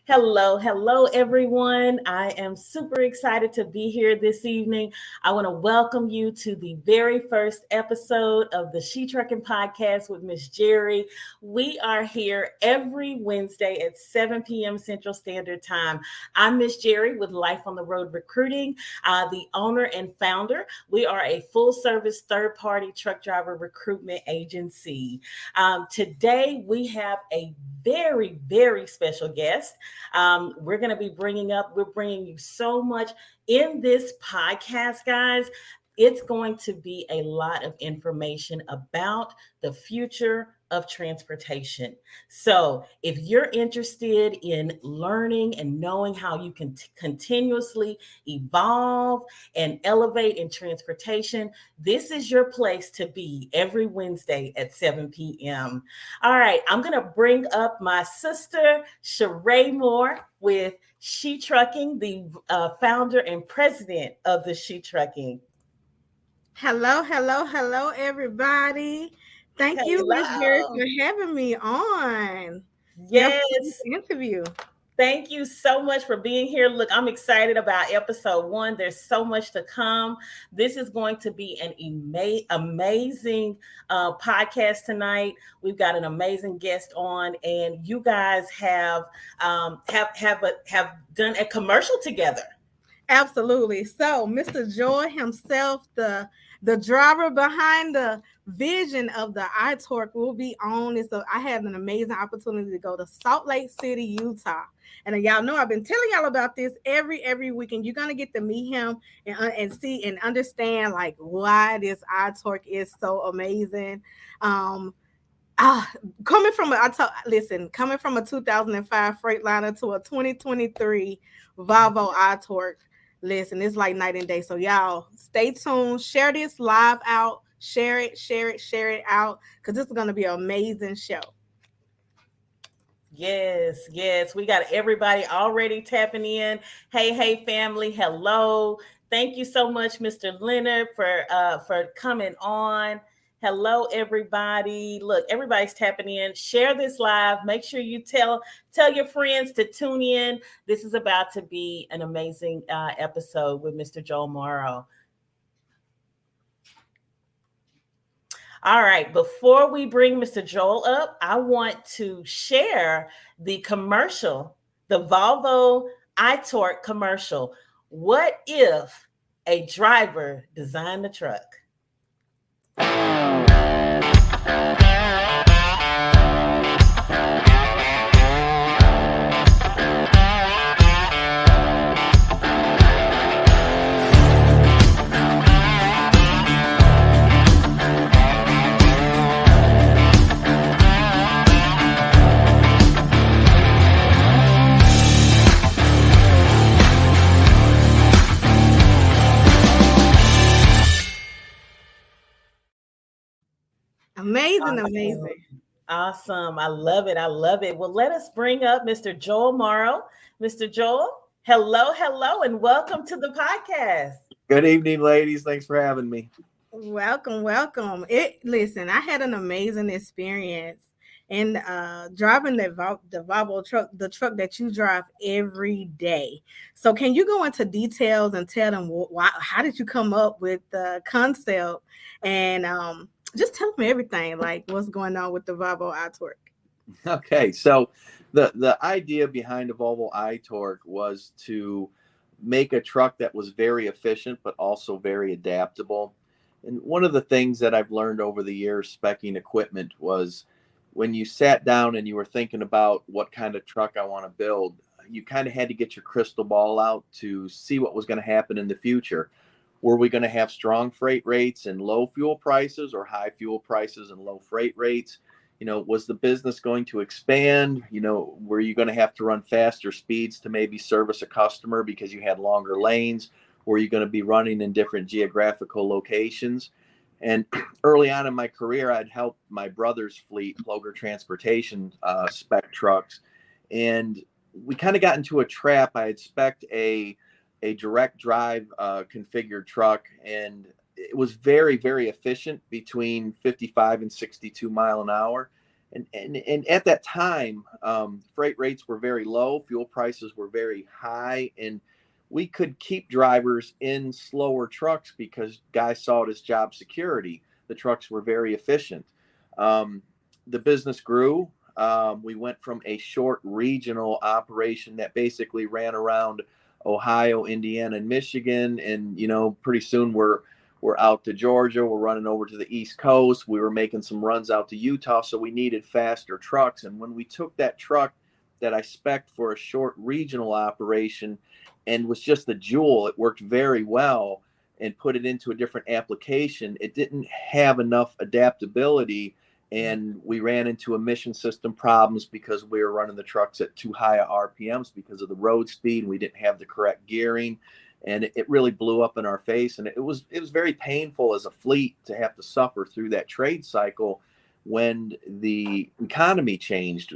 Hello, everyone. I am super excited to be here this evening. I want to welcome you to the very first episode of the She Trucking Podcast with Miss Jerry. We are here every Wednesday at 7 p.m. Central Standard Time. I'm Miss Jerry with Life on the Road Recruiting, the owner and founder. We are a full-service third-party truck driver recruitment agency. Today, we have a very special guest. We're bringing you so much in this podcast, guys. It's going to be a lot of information about the future of transportation. So, if you're interested in learning and knowing how you can continuously evolve and elevate in transportation, this is your place to be every Wednesday at 7 p.m. All right, I'm going to bring up my sister, Sharae Moore, with She Trucking, the founder and president of the She Trucking. Hello, everybody. Thank you, Miss Jerry, Hello. for having me on your Yes. interview. Thank you so much for being here. Look, I'm excited about episode 1. There's so much to come. This is going to be an amazing podcast tonight. We've got an amazing guest on, and you guys have done a commercial together. Absolutely. So, Mr. Joel himself, the driver behind the vision of the iTorque, will be on. And so, I had an amazing opportunity to go to Salt Lake City, Utah. And y'all know I've been telling y'all about this every weekend. You're gonna get to meet him and see and understand like why this iTorque is so amazing. Coming from coming from a 2005 Freightliner to a 2023 Volvo iTorque, listen, it's like night and day. So y'all stay tuned, share this live out, share it out, because this is going to be an amazing show. Yes. We got everybody already tapping in. Hey, family. Hello. Thank you so much, Mr. Leonard, for coming on. Hello, everybody. Look, everybody's tapping in. Share this live. Make sure you tell your friends to tune in. This is about to be an amazing episode with Mr. Joel Morrow. All right, before we bring Mr. Joel up, I want to share the commercial, the Volvo iTorque commercial. What if a driver designed the truck? Amazing. Awesome. I love it. Well, let us bring up Mr. Joel Morrow. Mr. Joel, hello, and welcome to the podcast. Good evening, ladies. Thanks for having me. Welcome. Listen, I had an amazing experience in driving the Volvo truck, the truck that you drive every day. So can you go into details and tell them how did you come up with the concept, and just tell me everything, like what's going on with the Volvo iTorque. Okay, so the idea behind the Volvo iTorque was to make a truck that was very efficient, but also very adaptable. And one of the things that I've learned over the years speccing equipment was when you sat down and you were thinking about what kind of truck I want to build, you kind of had to get your crystal ball out to see what was going to happen in the future. Were we going to have strong freight rates and low fuel prices, or high fuel prices and low freight rates? Was the business going to expand? Were you going to have to run faster speeds to maybe service a customer because you had longer lanes? Were you going to be running in different geographical locations? And early on in my career, I'd helped my brother's fleet, Ploger Transportation, spec trucks. And we kind of got into a trap. I had spec'd a direct drive configured truck, and it was very efficient between 55 and 62 mile an hour. And at that time, freight rates were very low, fuel prices were very high, and we could keep drivers in slower trucks because guys saw it as job security. The trucks were very efficient. The business grew. We went from a short regional operation that basically ran around Ohio, Indiana, and Michigan, and pretty soon we're out to Georgia. We're running over to the East Coast. We were making some runs out to Utah, so we needed faster trucks. And when we took that truck that I spec'd for a short regional operation and was just a Joel, it worked very well, and put it into a different application, it didn't have enough adaptability, and we ran into emission system problems because we were running the trucks at too high RPMs because of the road speed, and we didn't have the correct gearing. And it really blew up in our face. And it was very painful as a fleet to have to suffer through that trade cycle when the economy changed.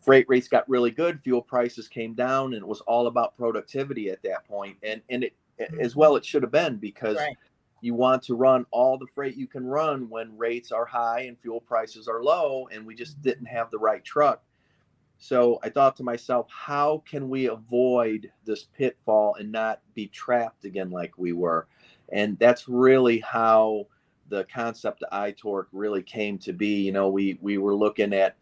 Freight rates got really good, fuel prices came down, and it was all about productivity at that point. And it, as well, it should have been, because Right. you want to run all the freight you can run when rates are high and fuel prices are low, and we just didn't have the right truck. So I thought to myself, how can we avoid this pitfall and not be trapped again like we were? And that's really how the concept of iTorque really came to be. We were looking at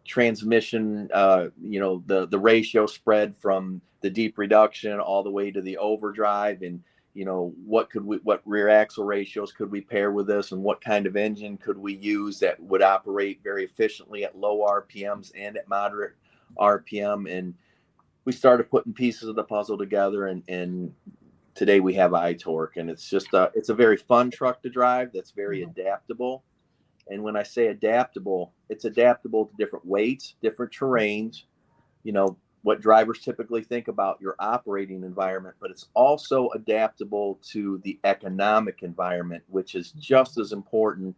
transmission, the ratio spread from the deep reduction all the way to the overdrive, and what rear axle ratios could we pair with this, and what kind of engine could we use that would operate very efficiently at low RPMs and at moderate RPM. And we started putting pieces of the puzzle together, and today we have iTorque, and it's a very fun truck to drive that's very adaptable. And when I say adaptable, it's adaptable to different weights, different terrains, what drivers typically think about your operating environment, but it's also adaptable to the economic environment, which is just as important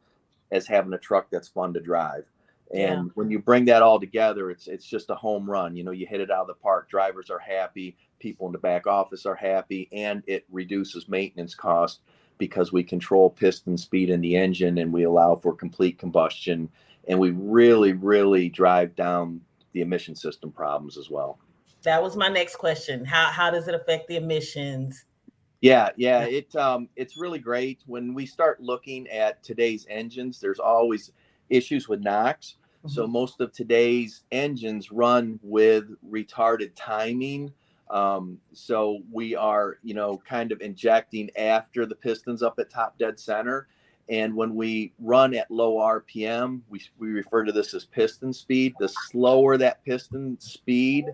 as having a truck that's fun to drive. And when you bring that all together, it's just a home run. You hit it out of the park. Drivers are happy, people in the back office are happy, and it reduces maintenance costs because we control piston speed in the engine, and we allow for complete combustion, and we really, really drive down the emission system problems as well. That was my next question. How does it affect the emissions? Yeah. It's really great. When we start looking at today's engines, there's always issues with NOx. So most of today's engines run with retarded timing. So we are, kind of injecting after the piston's up at top dead center. And when we run at low RPM, we refer to this as piston speed. The slower that piston speed,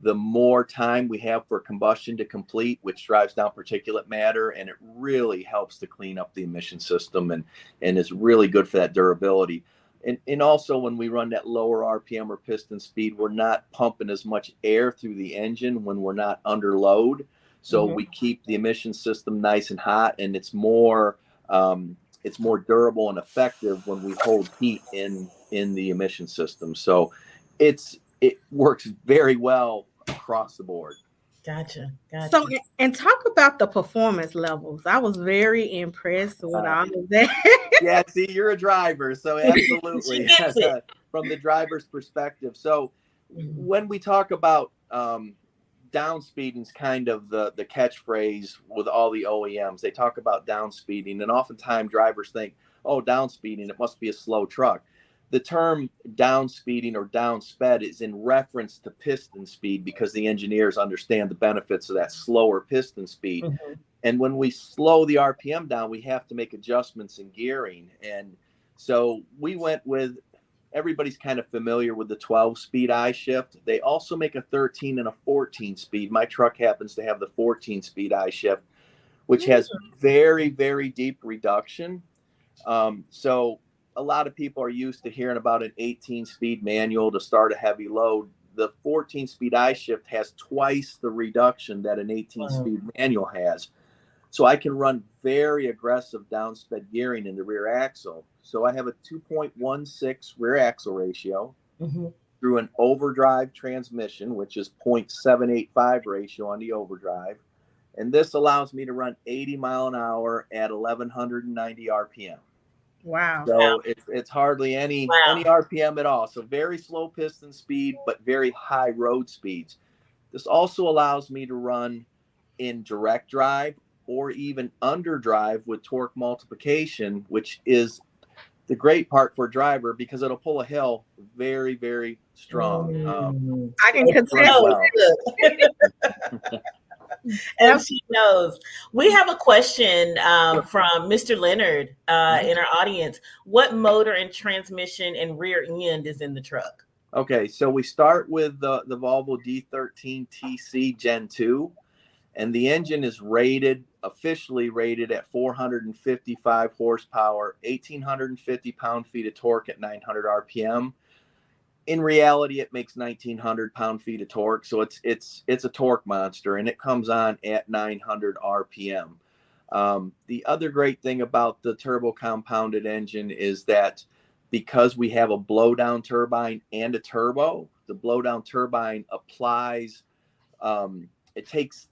the more time we have for combustion to complete, which drives down particulate matter, and it really helps to clean up the emission system, and is really good for that durability. And also, when we run that lower RPM or piston speed, we're not pumping as much air through the engine when we're not under load. So we keep the emission system nice and hot, and it's more durable and effective when we hold heat in the emission system. So it works very well across the board. Gotcha. So, and talk about the performance levels. I was very impressed with all of that. Yeah, see, you're a driver, so absolutely. From the driver's perspective. So when we talk about downspeeding, is kind of the catchphrase with all the OEMs. They talk about downspeeding, and oftentimes drivers think, oh, downspeeding, it must be a slow truck. The term downspeeding or downsped is in reference to piston speed, because the engineers understand the benefits of that slower piston speed. And when we slow the RPM down, we have to make adjustments in gearing. And so we went with, everybody's kind of familiar with the 12-speed I-shift. They also make a 13 and a 14-speed. My truck happens to have the 14-speed I-shift, which has very, very deep reduction. So a lot of people are used to hearing about an 18-speed manual to start a heavy load. The 14-speed I-shift has twice the reduction that an 18-speed manual has. So I can run very aggressive downsped gearing in the rear axle. So I have a 2.16 rear axle ratio through an overdrive transmission, which is 0.785 ratio on the overdrive. And this allows me to run 80 mile an hour at 1190 RPM. Wow. So it's hardly any Wow. RPM at all. So very slow piston speed, but very high road speeds. This also allows me to run in direct drive or even underdrive with torque multiplication, which is the great part for a driver because it'll pull a hill very, very strong. I can And she contest knows. it. And she knows. We have a question from Mr. Leonard in our audience. What motor and transmission and rear end is in the truck? Okay, so we start with the Volvo D13 TC Gen 2, and the engine is officially rated at 455 horsepower, 1,850 pound-feet of torque at 900 RPM. In reality, it makes 1,900 pound-feet of torque, so it's a torque monster, and it comes on at 900 RPM. The other great thing about the turbo compounded engine is that because we have a blowdown turbine and a turbo, the blowdown turbine applies, it takes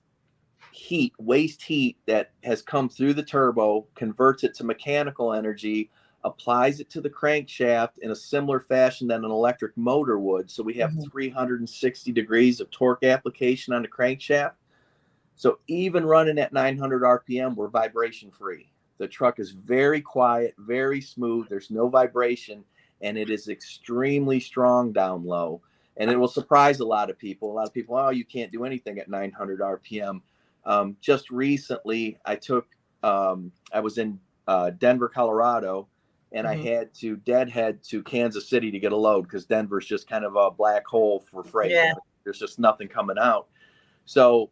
waste heat that has come through the turbo, converts it to mechanical energy, applies it to the crankshaft in a similar fashion than an electric motor would. So we have 360 degrees of torque application on the crankshaft. So even running at 900 RPM, we're vibration free. The truck is very quiet, very smooth. There's no vibration, and it is extremely strong down low. And it will surprise a lot of people. A lot of people, oh, you can't do anything at 900 RPM. Just recently, I was in Denver, Colorado, and I had to deadhead to Kansas City to get a load because Denver's just kind of a black hole for freight. Yeah. There's just nothing coming out. So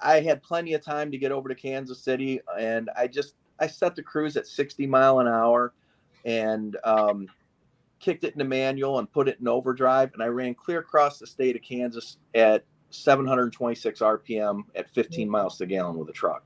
I had plenty of time to get over to Kansas City, and I set the cruise at 60 mile an hour and kicked it into manual and put it in overdrive, and I ran clear across the state of Kansas at 726 RPM at 15 miles to gallon with a truck.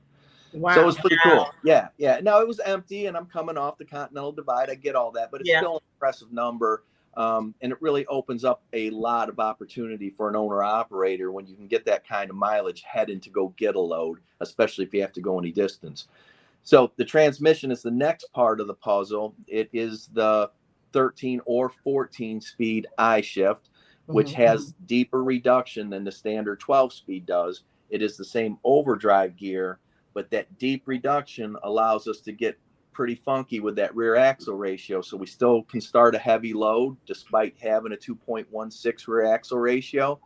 Wow. So it was pretty cool. Yeah. Now it was empty, and I'm coming off the Continental Divide. I get all that, but it's still an impressive number. And it really opens up a lot of opportunity for an owner operator when you can get that kind of mileage heading to go get a load, especially if you have to go any distance. So the transmission is the next part of the puzzle. It is the 13 or 14 speed I shift, which has deeper reduction than the standard 12 speed does. It is the same overdrive gear, but that deep reduction allows us to get pretty funky with that rear axle ratio. So we still can start a heavy load despite having a 2.16 rear axle ratio.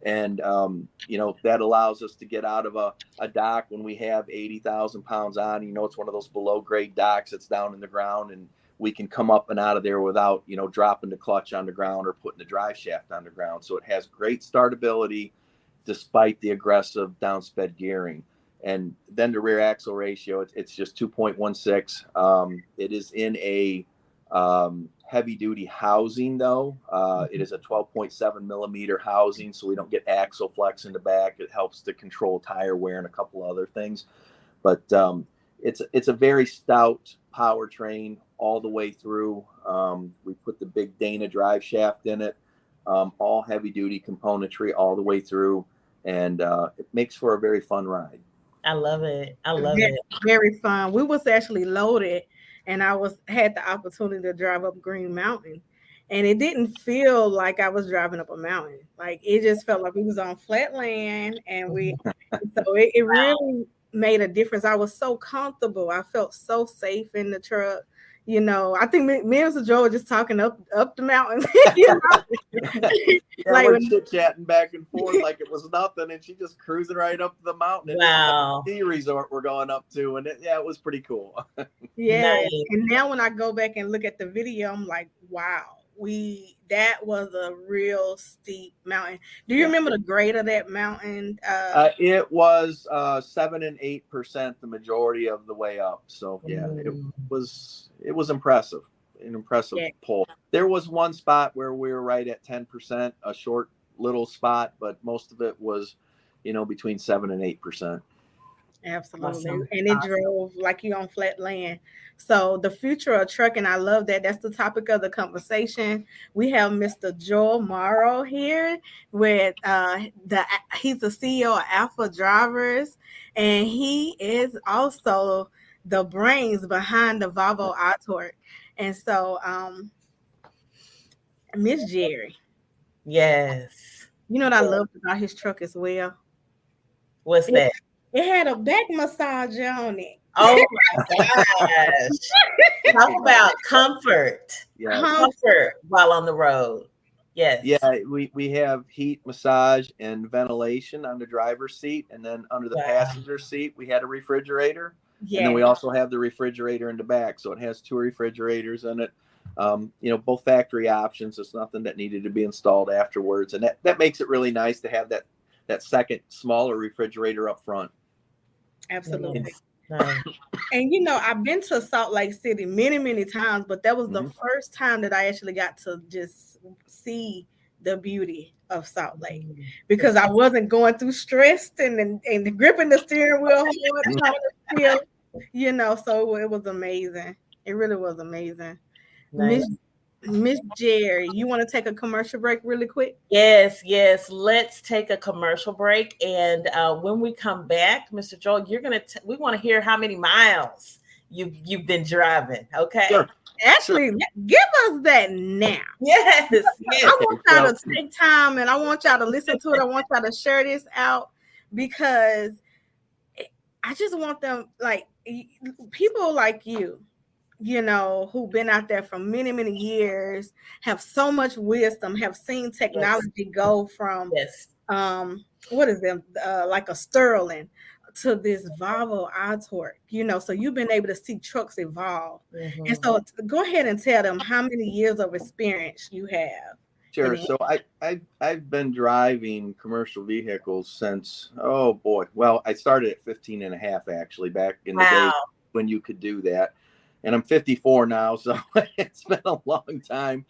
And, that allows us to get out of a dock when we have 80,000 pounds on. It's one of those below grade docks that's down in the ground, and we can come up and out of there without, dropping the clutch on the ground or putting the drive shaft on the ground. So it has great startability despite the aggressive downsped gearing. And then the rear axle ratio, it's just 2.16. It is in a heavy duty housing though. It is a 12.7 millimeter housing, so we don't get axle flex in the back. It helps to control tire wear and a couple other things. But it's a very stout powertrain all the way through. We put the big Dana drive shaft in it, all heavy duty componentry all the way through, and it makes for a very fun ride. I love it. I love it. Very fun. We was actually loaded, and I had the opportunity to drive up Green Mountain, and it didn't feel like I was driving up a mountain. Like it just felt like we was on flat land, and it really made a difference. I was so comfortable. I felt so safe in the truck. I think me and Mr. Joel were just talking up the mountains. Like we're chit-chatting back and forth like it was nothing, and she just cruising right up the mountain. Wow. Ski resort we're going up to, and it was pretty cool. Yeah. Nice. And now when I go back and look at the video, I'm like, wow, that was a real steep mountain. Do you remember the grade of that mountain? It was 7 and 8% the majority of the way up. So it was impressive. An impressive pull. There was one spot where we were right at 10%, a short little spot, but most of it was, between 7 and 8%. Absolutely. Awesome. And it drove like you on flat land. So the future of trucking, I love that. That's the topic of the conversation. We have Mr. Joel Morrow here with he's the CEO of Alpha Drivers, and he is also the brains behind the Volvo iTorque. And so Miss Jerry, Yes. you know what I loved about his truck as well? What's that? It had a back massager on it. Oh my gosh. Talk about comfort. Yeah. Comfort while on the road. Yes. Yeah, we have heat, massage, and ventilation on the driver's seat, and then under the passenger seat we had a refrigerator. Yeah. And then we also have the refrigerator in the back, so it has 2 refrigerators in it. Both factory options. It's nothing that needed to be installed afterwards, and that makes it really nice to have that second smaller refrigerator up front. Absolutely. Nice. And I've been to Salt Lake City many times, but that was the first time that I actually got to just see the beauty of Salt Lake, because I wasn't going through stressed and gripping the steering wheel hard, so it was amazing. It really was amazing. Nice. Miss Jerry, you want to take a commercial break really quick? Yes. Let's take a commercial break, and when we come back, Mr. Joel, we want to hear how many miles you've been driving. Okay. Sure. Actually, give us that now. Yes. I want y'all to take time, and I want y'all to listen to it. I want y'all to share this out, because I just want them, like people like you, who've been out there for many years, have so much wisdom, have seen technology go from what is them like a Sterling to this Volvo iTorque, so you've been able to see trucks evolve. And so go ahead and tell them how many years of experience you have. Sure. So I've been driving commercial vehicles since, I started at 15 and a half, actually, back in the day when you could do that. And I'm 54 now, so it's been a long time.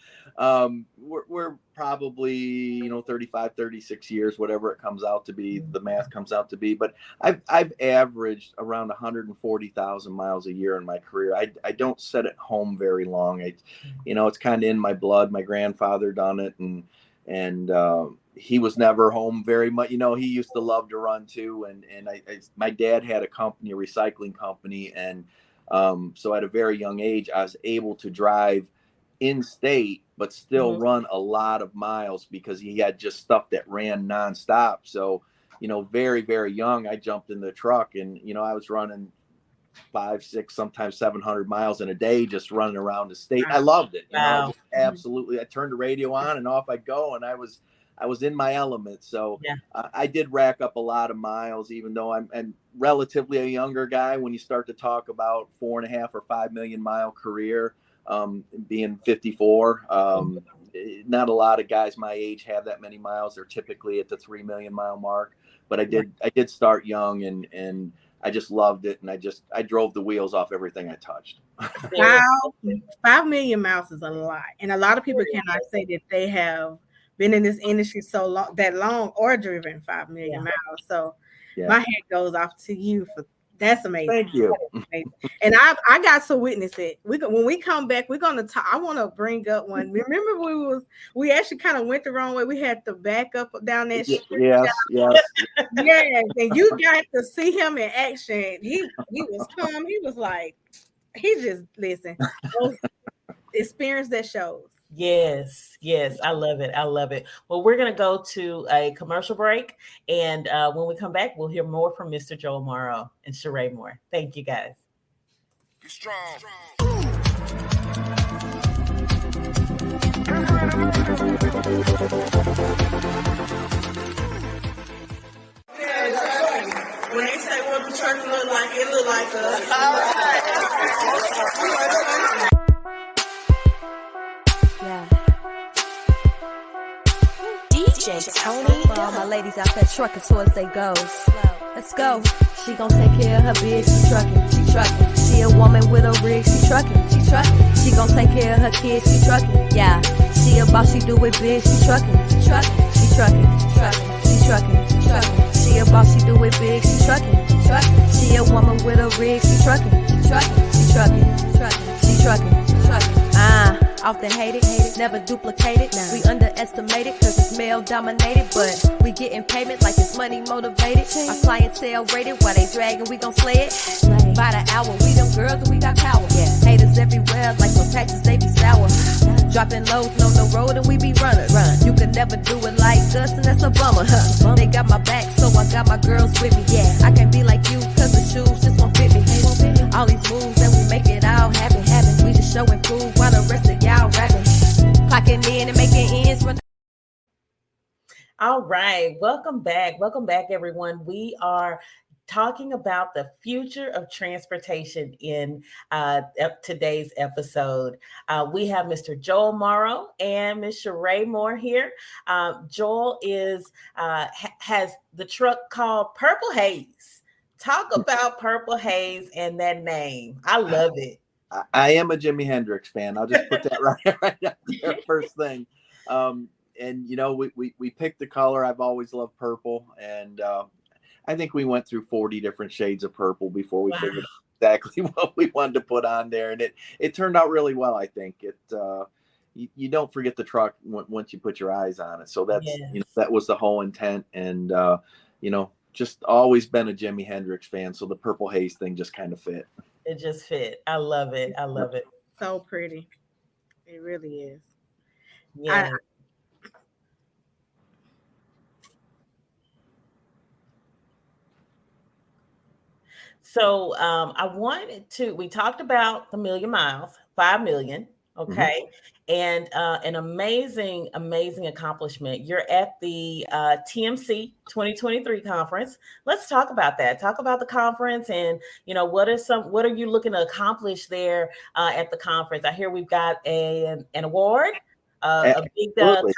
We're probably, 35, 36 years, whatever it comes out to be, the math comes out to be. But I've averaged around 140,000 miles a year in my career. I don't sit at home very long. It's kind of in my blood. My grandfather done it, and he was never home very much. He used to love to run too. And my dad had a recycling company, and so at a very young age, I was able to drive in state, but still run a lot of miles, because he had just stuff that ran nonstop. So, very, very young, I jumped in the truck, and, I was running 500, 600, sometimes 700 miles in a day, just running around the state. I loved it. Absolutely. I turned the radio on and off I go, and I was in my element. So I did rack up a lot of miles, even though I'm relatively a younger guy. When you start to talk about 4.5 or 5 million mile career, being 54, not a lot of guys my age have that many miles. They're typically at the 3 million mile mark. But I did start young, and I just loved it. And I drove the wheels off everything I touched. Wow. 5 million miles is a lot. And a lot of people cannot say that they have been in this industry that long or driven 5 million miles. So my hat goes off to you for that's amazing. Thank you. And I got to witness it. When we come back, we're gonna talk. I want to bring up one. Remember we actually kind of went the wrong way. We had to back up down that street. Yes. And you got to see him in action. He was calm. He was like, he just listen. Experience that shows. Yes. I love it. Well, we're going to go to a commercial break. And when we come back, we'll hear more from Mr. Joel Morrow and Sharae Moore. Thank you, guys. Be strong. When they say what the church look like, it look like us. All right. DJ Tony. For all my ladies out there trucking towards they goals. Let's go. She gon' take care of her biz. She trucking. She a woman with a rig. She trucking. She gon' take care of her kids. She trucking. Yeah. She a boss. She do it big. She trucking. She trucking. She a boss. She do it big. She trucking. She a woman with a rig. She trucking. She trucking. Often hated, never duplicated. We underestimated, cause it's male dominated, but we getting payment like it's money motivated. Our clientele rated while they dragging, we gon' slay it. By the hour, we them girls and we got power. Haters everywhere like some patches, they be sour. Dropping lows on the road and we be runners. You can never do it like us and that's a bummer. They got my back, so I got my girls with me. I can't be like you, cause the shoes just won't fit me. All these moves and we make it all happen. We just show and prove while the rest of y'all rapping. Clocking in and making ends run. All right. Welcome back. Welcome back, everyone. We are talking about the future of transportation in today's episode. We have Mr. Joel Morrow and Ms. Sharae Moore here. Joel is has the truck called Purple Haze. Talk about Purple Haze and that name. I love it. I am a Jimi Hendrix fan. I'll just put that right out there first thing. And you know, we picked the color. I've always loved purple, and I think we went through 40 different shades of purple before we figured out exactly what we wanted to put on there, and it turned out really well. I think you don't forget the truck once you put your eyes on it. So that's that was the whole intent, and just always been a Jimi Hendrix fan. So the Purple Haze thing just kind of fit. It just fit. I love it. I love it. So pretty. It really is. Yeah. So I wanted to, we talked about the million miles, 5 million. Okay. And an amazing accomplishment. You're at the TMC 2023 conference. Let's talk about that. Talk about the conference and, what are you looking to accomplish there at the conference? I hear we've got an award, a big title.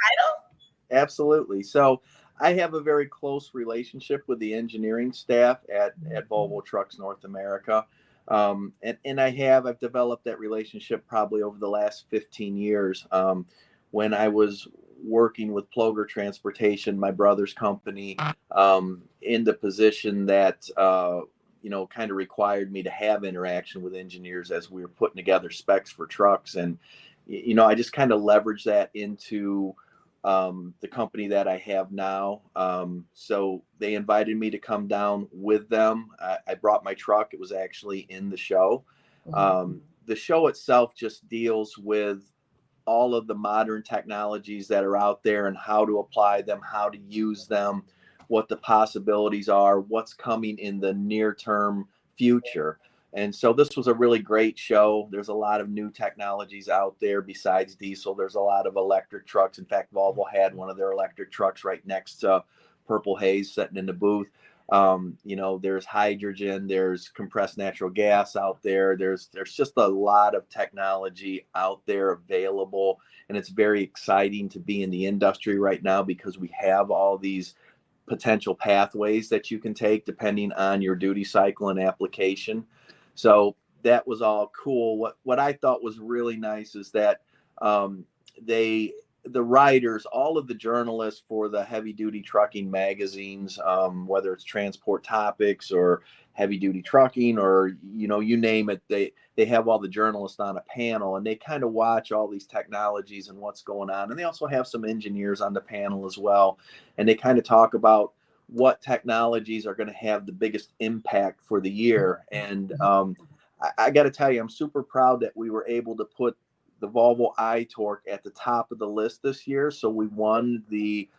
Absolutely. So I have a very close relationship with the engineering staff at Volvo Trucks North America. And I've developed that relationship probably over the last 15 years. When I was working with Ploger Transportation, my brother's company, in the position that, kind of required me to have interaction with engineers as we were putting together specs for trucks. And, I just kind of leveraged that into the company that I have now. So they invited me to come down with them. I brought my truck. It was actually in the show. The show itself just deals with all of the modern technologies that are out there and how to apply them, how to use them, what the possibilities are, what's coming in the near term future. And so this was a really great show. There's a lot of new technologies out there besides diesel. There's a lot of electric trucks. In fact, Volvo had one of their electric trucks right next to Purple Haze sitting in the booth. There's hydrogen, there's compressed natural gas out there. There's just a lot of technology out there available. And it's very exciting to be in the industry right now because we have all these potential pathways that you can take depending on your duty cycle and application. So that was all cool. What I thought was really nice is that the writers, all of the journalists for the heavy duty trucking magazines, whether it's Transport Topics or Heavy Duty Trucking or, you name it, they have all the journalists on a panel and they kind of watch all these technologies and what's going on. And they also have some engineers on the panel as well. And they kind of talk about what technologies are going to have the biggest impact for the year. And I got to tell you, I'm super proud that we were able to put the Volvo iTorque at the top of the list this year. So we won the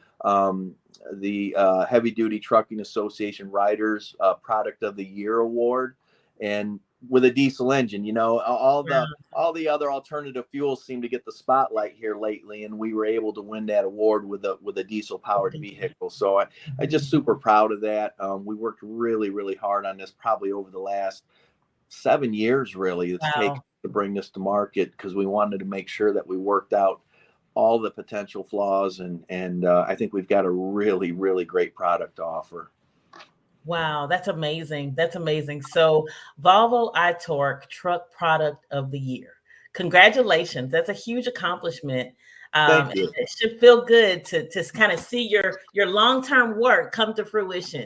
Heavy Duty Trucking Association Riders Product of the Year award, and with a diesel engine. All the other alternative fuels seem to get the spotlight here lately, and we were able to win that award with a diesel powered vehicle. So I just super proud of that. We worked really, really hard on this, probably over the last 7 years, really. It's taken to bring this to market because we wanted to make sure that we worked out all the potential flaws, and I think we've got a really, really great product to offer. Wow, that's amazing. That's amazing. So Volvo iTorque Truck Product of the Year. Congratulations. That's a huge accomplishment. Thank you. It should feel good to kind of see your long-term work come to fruition.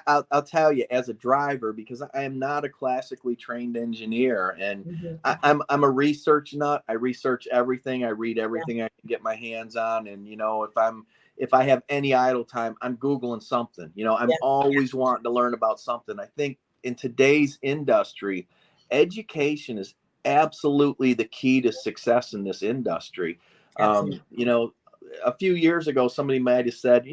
I'll tell you, as a driver, because I am not a classically trained engineer, and I'm a research nut. I research everything. I read everything I can get my hands on. And, if if I have any idle time, I'm Googling something. I'm always wanting to learn about something. I think in today's industry, education is absolutely the key to success in this industry. A few years ago, somebody might have said,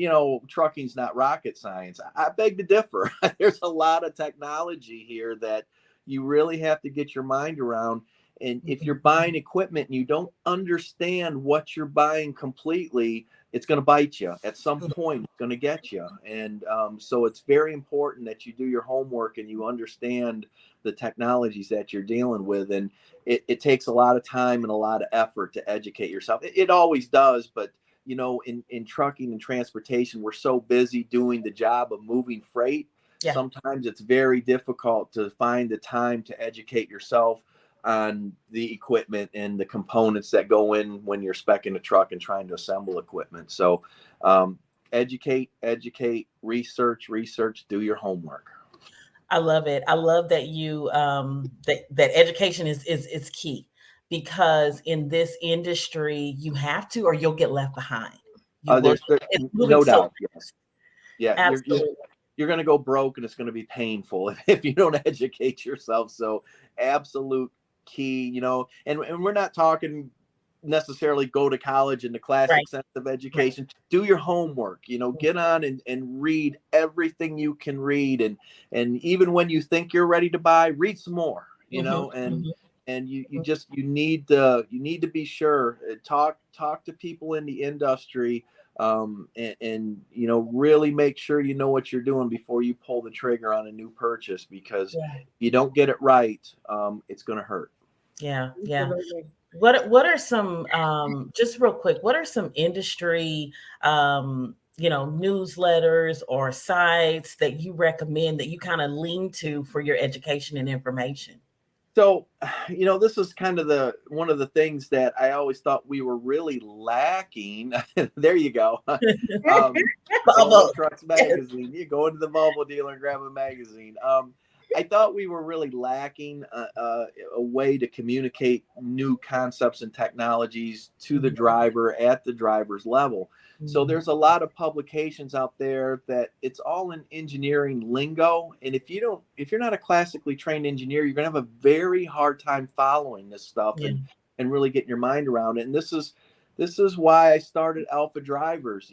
trucking's not rocket science. I beg to differ. There's a lot of technology here that you really have to get your mind around. And if you're buying equipment and you don't understand what you're buying completely, it's going to bite you at some point. It's going to get you. And so it's very important that you do your homework and you understand the technologies that you're dealing with. And it takes a lot of time and a lot of effort to educate yourself. It always does. But, in trucking and transportation, we're so busy doing the job of moving freight. Yeah. Sometimes it's very difficult to find the time to educate yourself on the equipment and the components that go in when you're speccing a truck and trying to assemble equipment. So educate, research, do your homework. I love it. I love that you that education is key, because in this industry you have to, or you'll get left behind. There's no doubt. Yes. Yeah, absolutely. You're going to go broke, and it's going to be painful if you don't educate yourself. So absolute key, and we're not talking necessarily go to college in the classic sense of education. Do your homework, get on and read everything you can read. And even when you think you're ready to buy, read some more, and you need to be sure, talk to people in the industry, and really make sure you know what you're doing before you pull the trigger on a new purchase, because if you don't get it right, it's going to hurt. Yeah. What are some just real quick, what are some industry newsletters or sites that you recommend, that you kind of lean to for your education and information? So, this is kind of one of the things that I always thought we were really lacking. There you go. Volvo Trucks Magazine. You go into the Volvo dealer and grab a magazine. I thought we were really lacking a way to communicate new concepts and technologies to the driver at the driver's level. So there's a lot of publications out there that it's all in engineering lingo. And if you're not a classically trained engineer, you're going to have a very hard time following this stuff and really getting your mind around it. And this is why I started Alpha Drivers.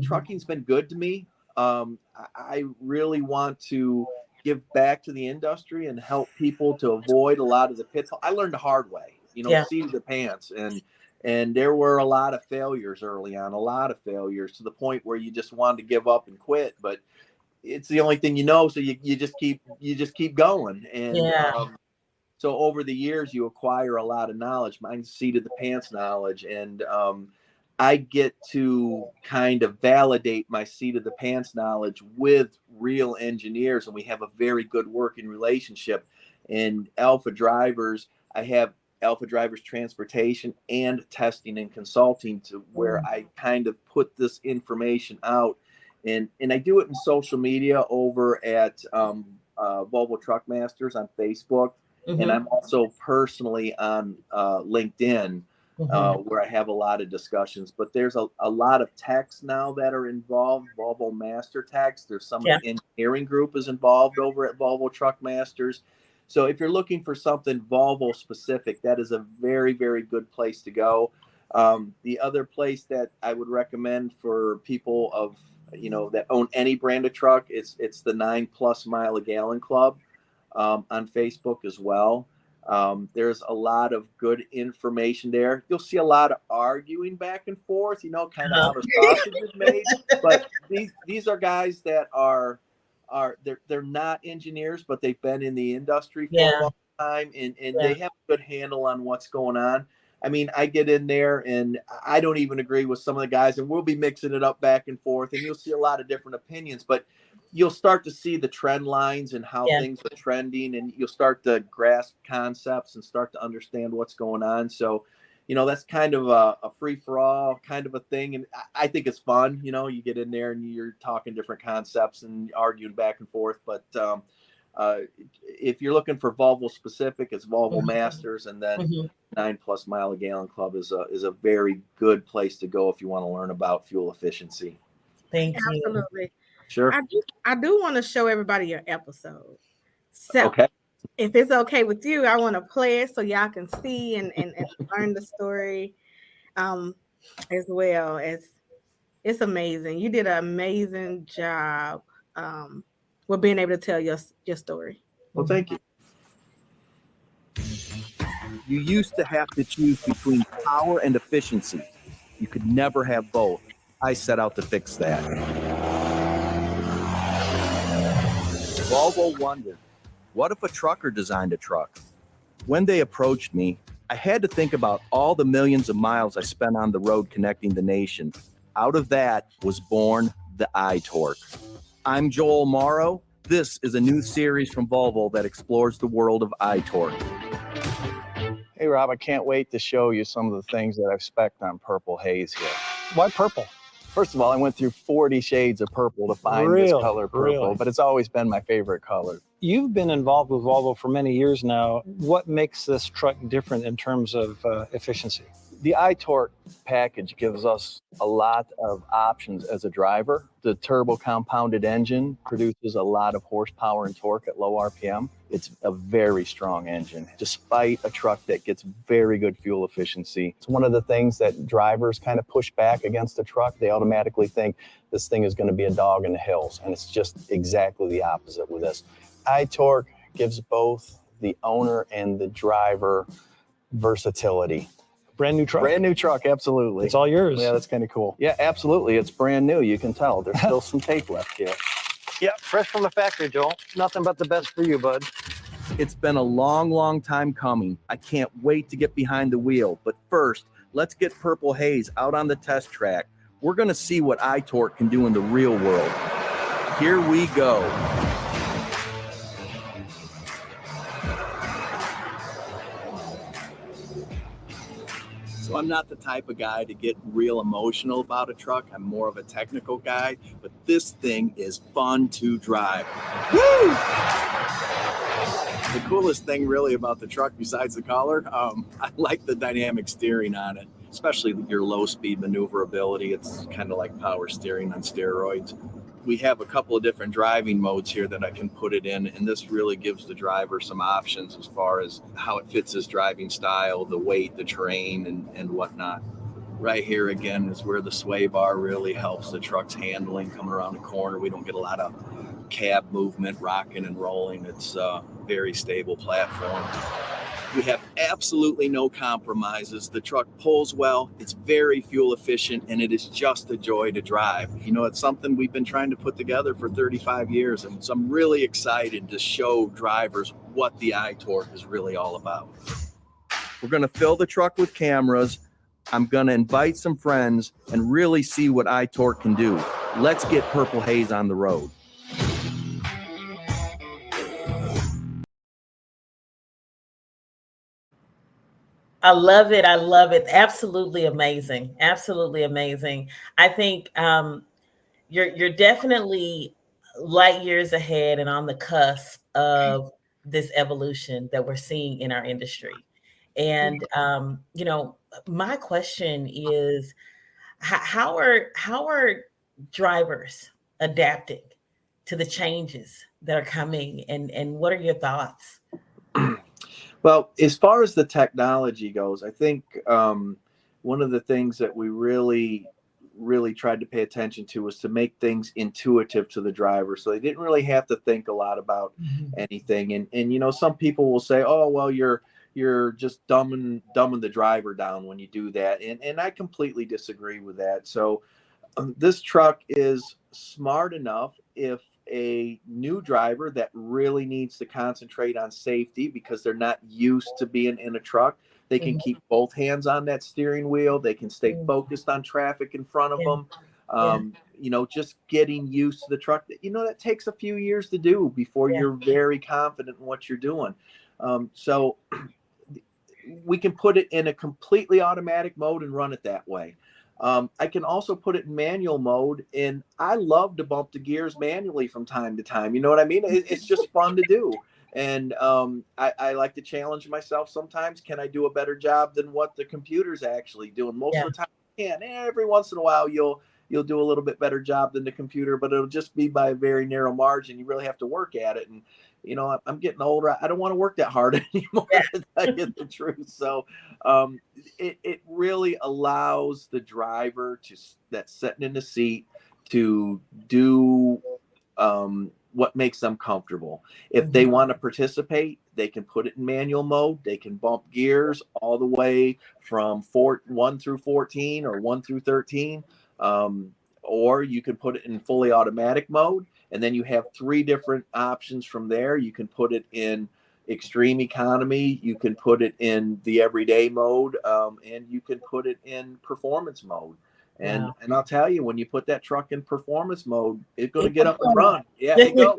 Trucking's been good to me. I really want to give back to the industry and help people to avoid a lot of the pitfalls. I learned the hard way, seat of the pants. And there were a lot of failures early on, a lot of failures, to the point where you just wanted to give up and quit. But it's the only thing so you just keep going. And so over the years, you acquire a lot of knowledge. Mine's seat of the pants knowledge. And I get to kind of validate my seat of the pants knowledge with real engineers, and we have a very good working relationship. And Alpha Drivers, I have Alpha Drivers Transportation and Testing and Consulting, to where I kind of put this information out, and I do it in social media over at Volvo Truck Masters on Facebook, and I'm also personally on LinkedIn. Where I have a lot of discussions, but there's a lot of techs now that are involved. Volvo Master Techs. There's some of the engineering group is involved over at Volvo Truck Masters. So if you're looking for something Volvo specific, that is a very, very good place to go. The other place that I would recommend for people that own any brand of truck, it's the 9+ Mile a Gallon Club on Facebook as well. There's a lot of good information there. You'll see a lot of arguing back and forth, kind of how the sausage is made. But these are guys that they're not engineers, but they've been in the industry for a long time, and they have a good handle on what's going on. I mean, I get in there and I don't even agree with some of the guys, and we'll be mixing it up back and forth, and you'll see a lot of different opinions, but you'll start to see the trend lines and how things are trending, and you'll start to grasp concepts and start to understand what's going on. So, that's kind of a free-for-all kind of a thing, and I think it's fun. You get in there and you're talking different concepts and arguing back and forth, but If you're looking for Volvo specific, it's Volvo Mhm. Masters, and then Mhm. 9+ mile a gallon club is a very good place to go if you want to learn about fuel efficiency. Thank you. Absolutely. Sure. I do want to show everybody your episode. So Okay. if it's okay with you, I want to play it so y'all can see and learn the story as well. As it's amazing. You did an amazing job with being able to tell your story. Well, thank you. You used to have to choose between power and efficiency. You could never have both. I set out to fix that. Volvo wondered, what if a trucker designed a truck? When they approached me, I had to think about all the millions of miles I spent on the road connecting the nation. Out of that was born the iTorque. I'm Joel Morrow. This is a new series from Volvo that explores the world of iTorque. Hey, Rob, I can't wait to show you some of the things that I've spec'd on Purple Haze here. Why purple? First of all, I went through 40 shades of purple to find this color purple, but it's always been my favorite color. You've been involved with Volvo for many years now. What makes this truck different in terms of efficiency? The iTorque package gives us a lot of options as a driver. The turbo compounded engine produces a lot of horsepower and torque at low RPM. It's a very strong engine, despite a truck that gets very good fuel efficiency. It's one of the things that drivers kind of push back against the truck. They automatically think this thing is going to be a dog in the hills, and it's just exactly the opposite with this. iTorque gives both the owner and the driver versatility. Brand new truck? Brand new truck, absolutely. It's all yours. Yeah, that's kind of cool. Yeah, absolutely. It's brand new. You can tell. There's still some tape left here. Yeah, fresh from the factory, Joel. Nothing but the best for you, bud. It's been a long, long time coming. I can't wait to get behind the wheel. But first, let's get Purple Haze out on the test track. We're going to see what iTorque can do in the real world. Here we go. So I'm not the type of guy to get real emotional about a truck. I'm more of a technical guy, but this thing is fun to drive. Woo! The coolest thing really about the truck, besides the color, I like the dynamic steering on it, especially your low speed maneuverability. It's kind of like power steering on steroids. We have a couple of different driving modes here that I can put it in, and this really gives the driver some options as far as how it fits his driving style, the weight, the terrain, and whatnot. Right here again is where the sway bar really helps the truck's handling coming around the corner. We don't get a lot of cab movement, rocking and rolling. It's a very stable platform. We have absolutely no compromises. The truck pulls well, it's very fuel efficient, and it is just a joy to drive. You know, it's something we've been trying to put together for 35 years, and so I'm really excited to show drivers what the iTorque is really all about. We're going to fill the truck with cameras. I'm going to invite some friends and really see what iTorque can do. Let's get Purple Haze on the road. I love it. I love it. Absolutely amazing. Absolutely amazing. I think you're definitely light years ahead and on the cusp of this evolution that we're seeing in our industry. And you know, my question is, how are drivers adapting to the changes that are coming, and what are your thoughts? Well, as far as the technology goes, I think one of the things that we really tried to pay attention to was to make things intuitive to the driver, so they didn't really have to think a lot about anything. And you know, some people will say, "Oh, well, you're just dumbing the driver down when you do that," and I completely disagree with that. So this truck is smart enough if a new driver that really needs to concentrate on safety because they're not used to being in a truck, they can keep both hands on that steering wheel. They can stay focused on traffic in front of them. You know, just getting used to the truck. You know, that takes a few years to do before you're very confident in what you're doing. So we can put it in a completely automatic mode and run it that way. I can also put it in manual mode, and I love to bump the gears manually from time to time. You know what I mean? It's just fun to do. And I like to challenge myself sometimes. Can I do a better job than what the computer's actually doing? Most of the time I can. Every once in a while you'll do a little bit better job than the computer, but it'll just be by a very narrow margin. You really have to work at it. And I'm getting older. I don't want to work that hard anymore, to tell you the truth. So it really allows the driver that's sitting in the seat to do what makes them comfortable. If they want to participate, they can put it in manual mode. They can bump gears all the way from 1 through 14 or 1 through 13. Or you can put it in fully automatic mode. And then you have 3 different options from there. You can put it in extreme economy, you can put it in the everyday mode, and you can put it in performance mode. And I'll tell you, when you put that truck in performance mode, it's going to get up and run. Yeah, it goes.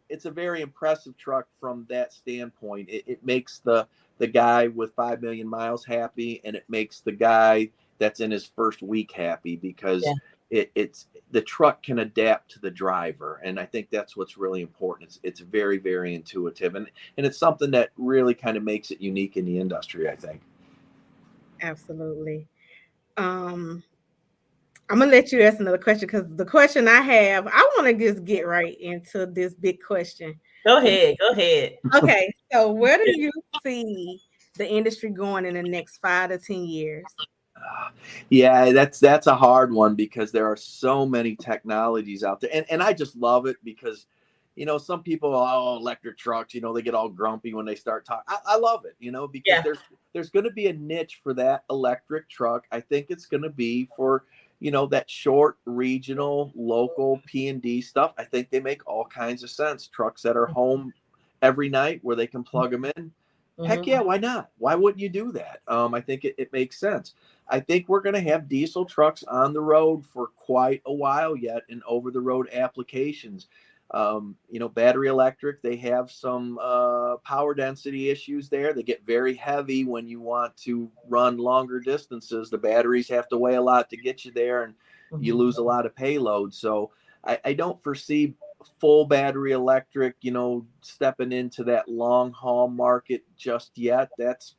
It's a very impressive truck from that standpoint. It makes the guy with 5 million miles happy, and it makes the guy that's in his first week happy, because it's the truck can adapt to the driver. And I think that's what's really important. It's very, very intuitive, and it's something that really kind of makes it unique in the industry, I think. Absolutely. I'm gonna let you ask another question, because the question I have, I want to just get right into this big question. Go ahead. Okay, so where do you see the industry going in the next 5 to 10 years? Yeah, that's a hard one, because there are so many technologies out there, and I just love it, because some people, electric trucks, they get all grumpy when they start talking. I love it, because there's going to be a niche for that electric truck. I think it's going to be for that short regional local P&D stuff. I think they make all kinds of sense. Trucks that are home every night where they can plug them in. Heck yeah, why not? Why wouldn't you do that? I think it makes sense. I think we're going to have diesel trucks on the road for quite a while yet in over-the-road applications. Battery electric, they have some power density issues there. They get very heavy when you want to run longer distances. The batteries have to weigh a lot to get you there, and you lose a lot of payload. So I don't foresee full battery electric, stepping into that long haul market just yet. That's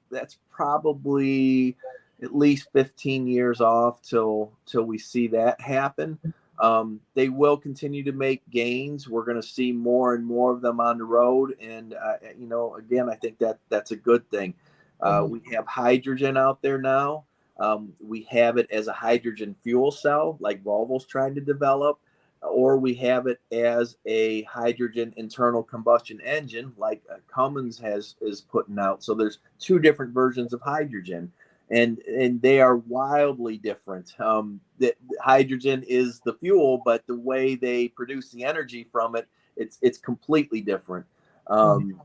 probably at least 15 years off till we see that happen. They will continue to make gains. We're going to see more and more of them on the road. And, again, I think that's a good thing. We have hydrogen out there now. We have it as a hydrogen fuel cell, like Volvo's trying to develop, or we have it as a hydrogen internal combustion engine, like Cummins is putting out. So there's 2 different versions of hydrogen. And they are wildly different. The hydrogen is the fuel, but the way they produce the energy from it, it's completely different.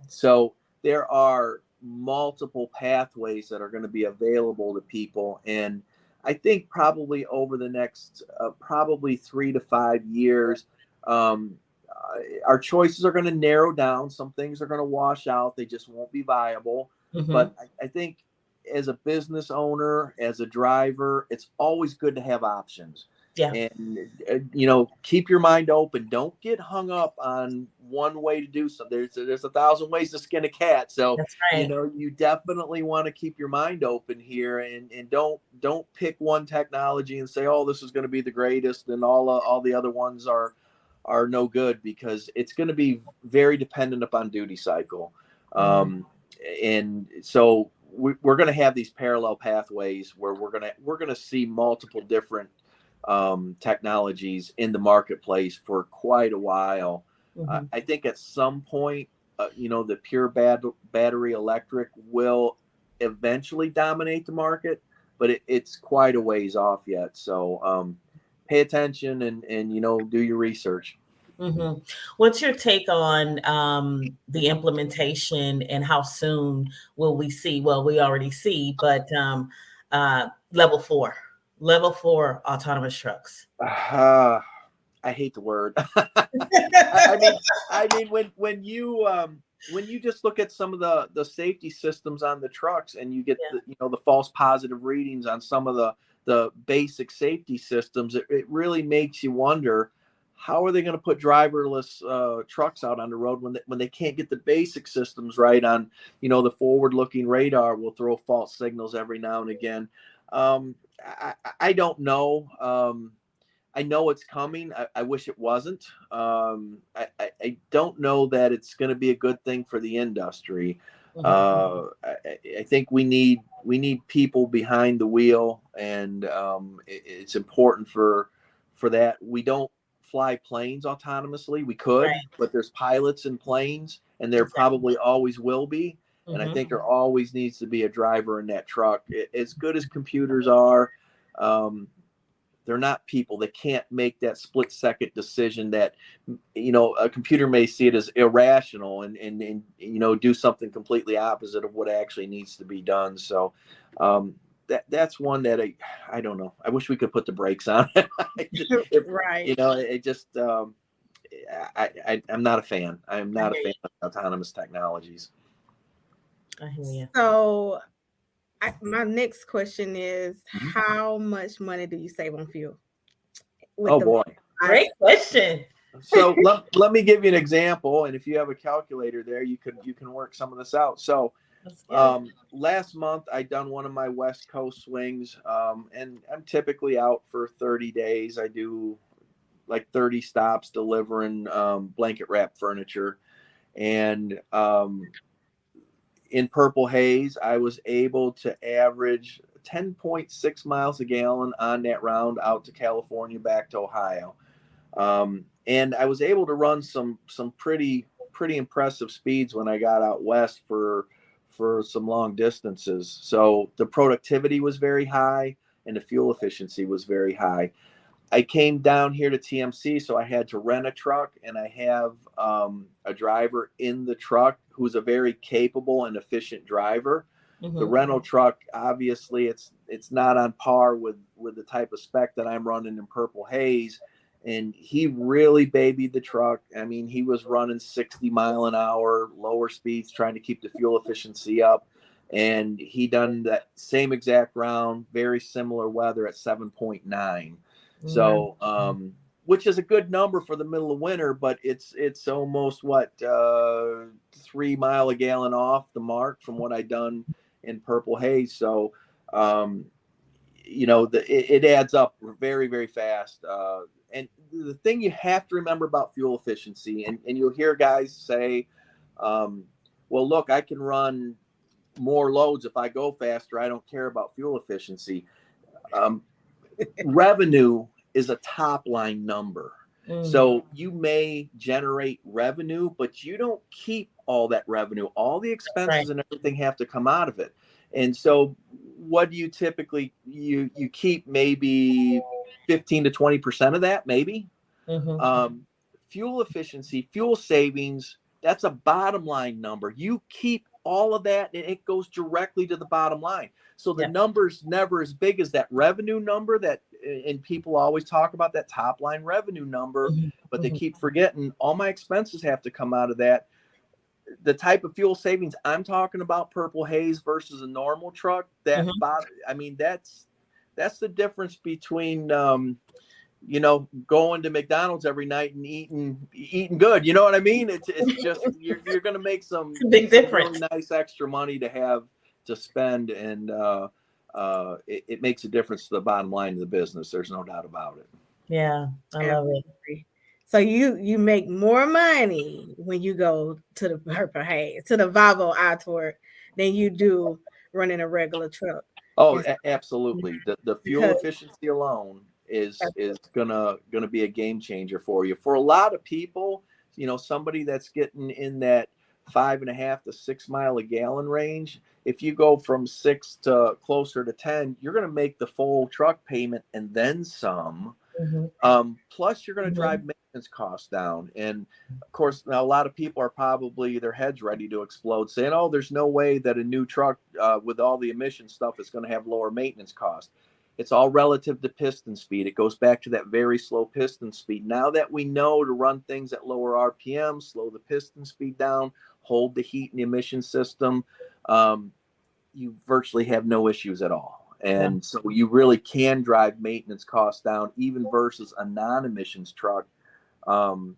So there are multiple pathways that are going to be available to people, and I think probably over the next probably 3 to 5 years, our choices are going to narrow down. Some things are going to wash out; they just won't be viable. But I think, as a business owner, as a driver, it's always good to have options. Yeah. And, keep your mind open. Don't get hung up on one way to do something. There's 1,000 ways to skin a cat. So, that's right. You definitely want to keep your mind open here, and don't pick one technology and say, oh, this is going to be the greatest, and all the other ones are no good, because it's going to be very dependent upon duty cycle. And so we're going to have these parallel pathways where we're going to see multiple different technologies in the marketplace for quite a while. I think at some point, the pure battery electric will eventually dominate the market, but it's quite a ways off yet. So pay attention and do your research. What's your take on the implementation, and how soon will we see? Well, we already see, but level 4 autonomous trucks. I hate the word. I mean, when you when you just look at some of the safety systems on the trucks, and you get Yeah. the false positive readings on some of the basic safety systems, it really makes you wonder, how are they going to put driverless trucks out on the road when they can't get the basic systems right? On the forward looking radar will throw false signals every now and again. I don't know. I know it's coming. I wish it wasn't. I don't know that it's going to be a good thing for the industry. I think we need people behind the wheel, and it's important for that. We don't fly planes autonomously. We could, Right. but there's pilots in planes, and there probably always will be. And I think there always needs to be a driver in that truck. As good as computers are, they're not people. They can't make that split second decision that, a computer may see it as irrational and do something completely opposite of what actually needs to be done. So that's one that I don't know. I wish we could put the brakes on it. Right. It just, I'm not a fan. I'm not a fan of autonomous technologies. I hear you. So my next question is, how much money do you save on fuel? Boy. Great question. So let me give you an example. And if you have a calculator there, you can work some of this out. So last month I done one of my West Coast swings, and I'm typically out for 30 days. I do like 30 stops delivering blanket wrap furniture. And in Purple Haze, I was able to average 10.6 miles a gallon on that round out to California, back to Ohio. And I was able to run some pretty impressive speeds when I got out west for some long distances. So the productivity was very high and the fuel efficiency was very high. I came down here to TMC, so I had to rent a truck, and I have a driver in the truck who's a very capable and efficient driver. The rental truck, obviously, it's not on par with the type of spec that I'm running in Purple Haze, and he really babied the truck. I mean, he was running 60 mile an hour, lower speeds, trying to keep the fuel efficiency up, and he done that same exact round, very similar weather at 7.9. So, which is a good number for the middle of winter, but it's almost 3 mile a gallon off the mark from what I done in Purple Haze. So, it adds up very, very fast. And the thing you have to remember about fuel efficiency, and you'll hear guys say, well, look, I can run more loads if I go faster. I don't care about fuel efficiency. Revenue is a top line number. So you may generate revenue, but you don't keep all that revenue. All the expenses and everything have to come out of it. And so what do you typically, you keep maybe 15 to 20% of that, maybe. Fuel efficiency, fuel savings, that's a bottom line number. You keep all of that and it goes directly to the bottom line. So the number's never as big as that revenue number and people always talk about that top line revenue number, but they keep forgetting all my expenses have to come out of that. The type of fuel savings I'm talking about, Purple Haze versus a normal truck, that's the difference between, going to McDonald's every night and eating good. You know what I mean? It's just, you're going to make some big difference. Really nice extra money to spend. And it makes a difference to the bottom line of the business. There's no doubt about it. Yeah. I love it. So you make more money when you go to the Purple Haze, to the Volvo iTorque, than you do running a regular truck. Oh, absolutely. The fuel efficiency alone is gonna be a game changer for you. For a lot of people, somebody that's getting in that 5.5 to 6 mile a gallon range, if you go from 6 to closer to 10, you're gonna make the full truck payment and then some. Plus, you're going to drive maintenance costs down. And of course, now a lot of people are probably their heads ready to explode, saying, "Oh, there's no way that a new truck with all the emission stuff is going to have lower maintenance costs." It's all relative to piston speed. It goes back to that very slow piston speed. Now that we know to run things at lower RPM, slow the piston speed down, hold the heat and the emission system, you virtually have no issues at all. And so you really can drive maintenance costs down, even versus a non-emissions truck, and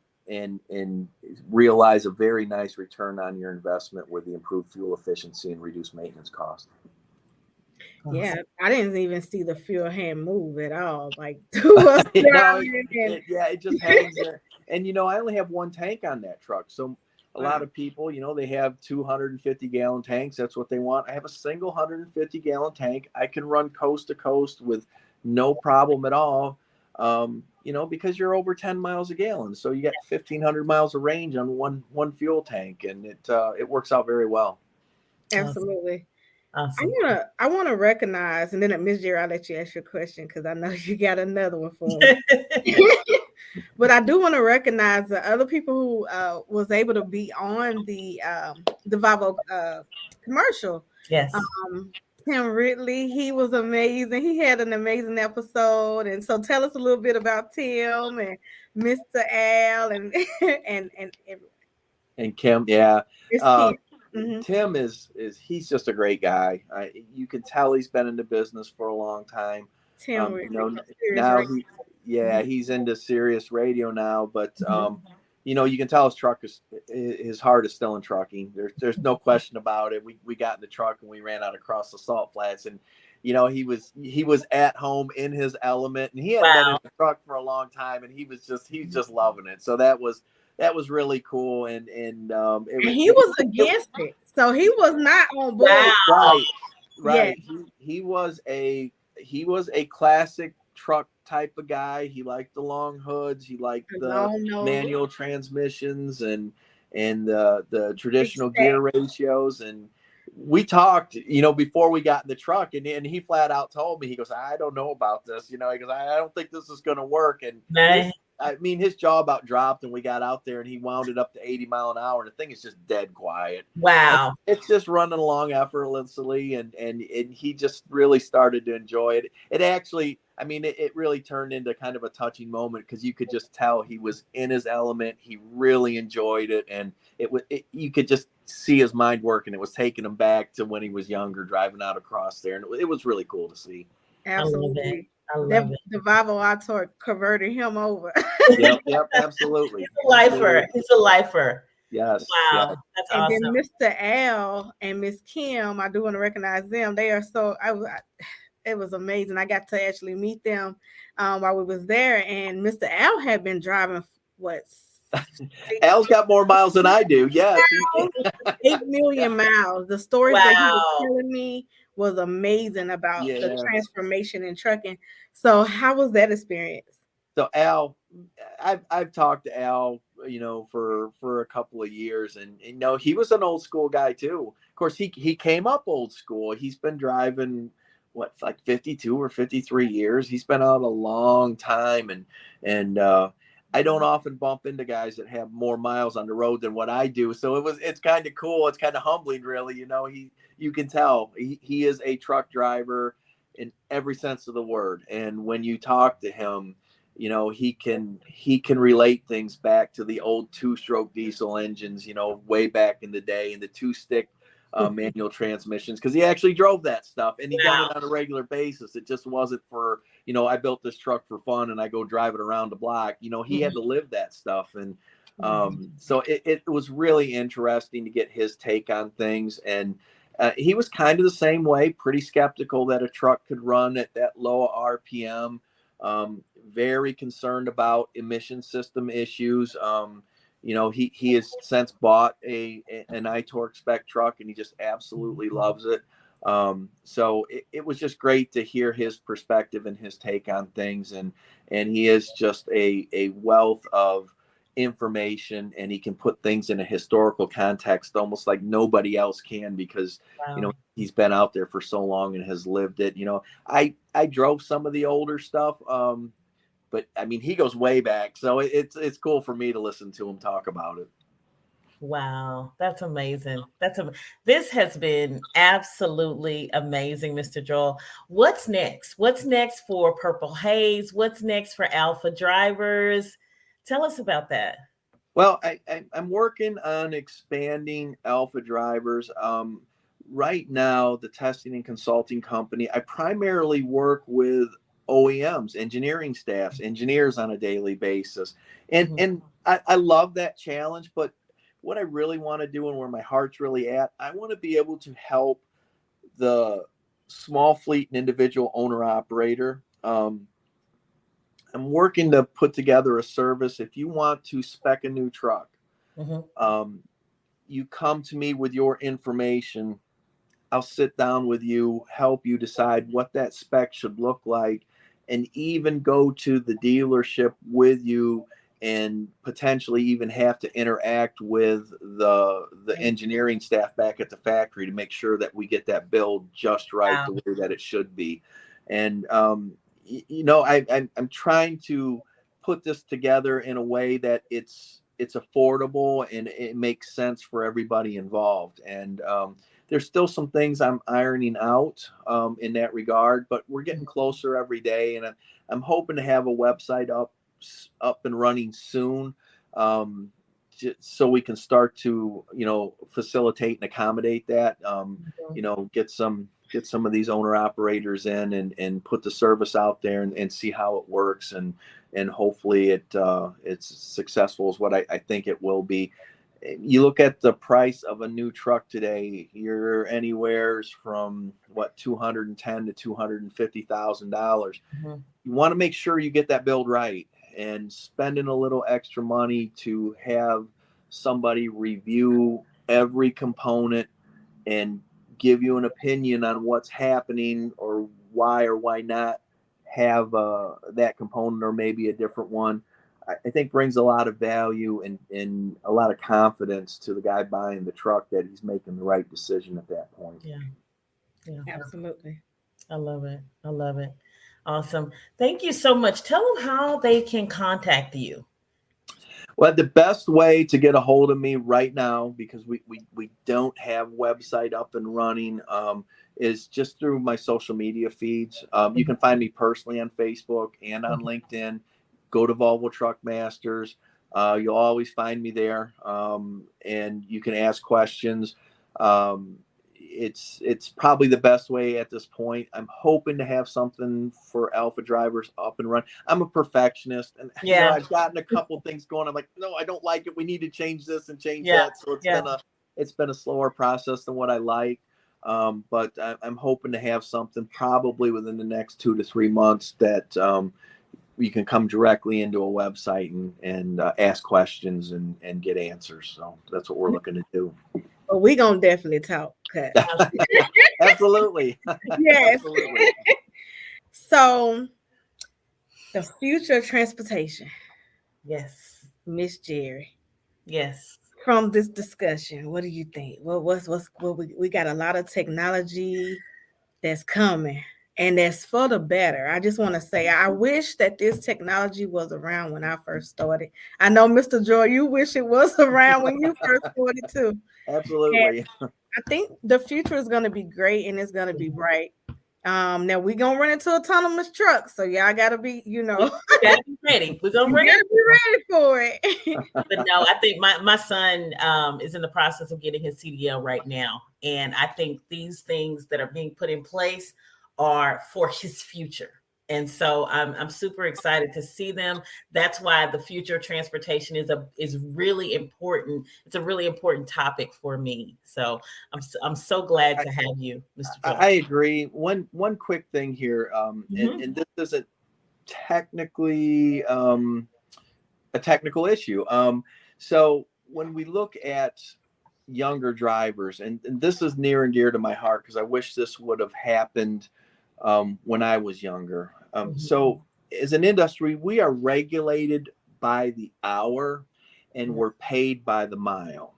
realize a very nice return on your investment with the improved fuel efficiency and reduced maintenance costs. Yeah, I didn't even see the fuel hand move at all. Like, it just hangs there. And I only have one tank on that truck, so a lot of people, they have 250-gallon tanks. That's what they want. I have a single 150-gallon tank. I can run coast to coast with no problem at all. Because you're over 10 miles a gallon, so you got 1,500 miles of range on one fuel tank, and it works out very well. Absolutely. Awesome. I want to recognize, and then Ms. Jerry, I'll let you ask your question because I know you got another one for me. But I do want to recognize the other people who was able to be on the Volvo commercial. Yes. Tim Ridley, he was amazing. He had an amazing episode. And so tell us a little bit about Tim and Mr. Al and Kim. Yeah. Tim. Tim he's just a great guy. You can tell he's been in the business for a long time. Tim, now he's into Sirius Radio now, but you can tell his heart is still in trucking. There's no question about it. We got in the truck and we ran out across the salt flats, and he was at home in his element, and he had been in the truck for a long time, and he's just loving it. So that was really cool, and he was against it, so he was not on board. Right. Yeah. He was a classic truck type of guy. He liked the long hoods. He liked the manual transmissions and the traditional gear ratios. And we talked, before we got in the truck, and he flat out told me, he goes, I don't know about this. He goes, I don't think this is going to work. And his jaw about dropped, and we got out there, and he wound it up to 80 mile an hour, and the thing is just dead quiet. Wow. It's just running along effortlessly, and he just really started to enjoy it. It actually, it really turned into kind of a touching moment, because you could just tell he was in his element. He really enjoyed it, and you could just see his mind working. It was taking him back to when he was younger, driving out across there, and it was really cool to see. Absolutely. The Volvo iTorque converted him over. Yep, absolutely. He's a lifer. Yes. Wow, that's awesome. And then Mr. Al and Miss Kim, I do want to recognize them. They are it was amazing. I got to actually meet them while we was there, and Mr. Al had been driving Al's got more miles than I do. Yes. 8 million miles. The stories that he was telling me was amazing about the transformation in trucking. So how was that experience? So Al, I've talked to Al, for a couple of years, and he was an old school guy too. Of course, he came up old school. He's been driving 52 or 53 years. He's been out a long time, and I don't often bump into guys that have more miles on the road than what I do. So it's kind of cool. It's kind of humbling, really. You can tell he is a truck driver in every sense of the word. And when you talk to him, he can relate things back to the old 2-stroke diesel engines, way back in the day, and the 2-stick manual transmissions, because he actually drove that stuff, and he done it on a regular basis. It just wasn't for, I built this truck for fun and I go drive it around the block. He had to live that stuff. And so it was really interesting to get his take on things. And he was kind of the same way, pretty skeptical that a truck could run at that low RPM, very concerned about emission system issues. He has since bought an iTorque spec truck, and he just absolutely loves it. So it was just great to hear his perspective and his take on things. And he is just a wealth of information, and he can put things in a historical context almost like nobody else can, because he's been out there for so long and has lived it. I drove some of the older stuff, but he goes way back, so it's cool for me to listen to him talk about it. Wow, that's amazing. This has been absolutely amazing, Mr. Joel. What's next? What's next for Purple Haze? What's next for Alpha Drivers? Tell us about that. Well, I'm working on expanding Alpha Drivers. Right now, the testing and consulting company, I primarily work with OEMs, engineering staffs, engineers on a daily basis. And I love that challenge, but what I really want to do and where my heart's really at, I want to be able to help the small fleet and individual owner operator. I'm working to put together a service. If you want to spec a new truck, you come to me with your information. I'll sit down with you, help you decide what that spec should look like, and even go to the dealership with you and potentially even have to interact with the engineering staff back at the factory to make sure that we get that build just right, the way that it should be. And I'm trying to put this together in a way that it's affordable and it makes sense for everybody involved. And there's still some things I'm ironing out in that regard, but we're getting closer every day. And I'm hoping to have a website up and running soon, so we can start to, facilitate and accommodate that, get some of these owner operators in and put the service out there and see how it works. And hopefully it's successful is what I think it will be. You look at the price of a new truck today, you're anywhere from $210,000 to $250,000. You want to make sure you get that build right, and spending a little extra money to have somebody review every component and give you an opinion on what's happening or why not have that component or maybe a different one, I think brings a lot of value and a lot of confidence to the guy buying the truck that he's making the right decision at that point. Yeah, Absolutely. I love it. Awesome. Thank you so much. Tell them how they can contact you. Well, the best way to get a hold of me right now, because we don't have website up and running, is just through my social media feeds. You can find me personally on Facebook and on LinkedIn. Go to Volvo Truck Masters. You'll always find me there, and you can ask questions. It's probably the best way at this point. I'm hoping to have something for Alpha Drivers up and running. I'm a perfectionist, and I've gotten a couple things going. I'm like, no, I don't like it. We need to change this and change that. So it's been a slower process than what I like. But I'm hoping to have something probably within the next 2 to 3 months that you can come directly into a website and ask questions and get answers. So that's what we're looking to do. Well, we're going to definitely talk. Absolutely. Yes. Absolutely. So the future of transportation. Yes. Miss Jerry. Yes. From this discussion, what do you think? We got a lot of technology that's coming, and that's for the better. I just want to say, I wish that this technology was around when I first started. I know, Mr. Joy, you wish it was around when you first started too. Absolutely. And I think the future is going to be great and it's going to be bright. Now we're going to run into autonomous trucks. So y'all got to be, we got to be ready. We're going to be ready for it. But no, I think my son is in the process of getting his CDL right now. And I think these things that are being put in place are for his future. And so I'm super excited to see them. That's why the future of transportation is really important. It's a really important topic for me. So I'm so glad to have you, Mr. Joel. I agree. One quick thing here, and this isn't technically a technical issue. So when we look at younger drivers, and this is near and dear to my heart because I wish this would have happened when I was younger. So as an industry, we are regulated by the hour and we're paid by the mile.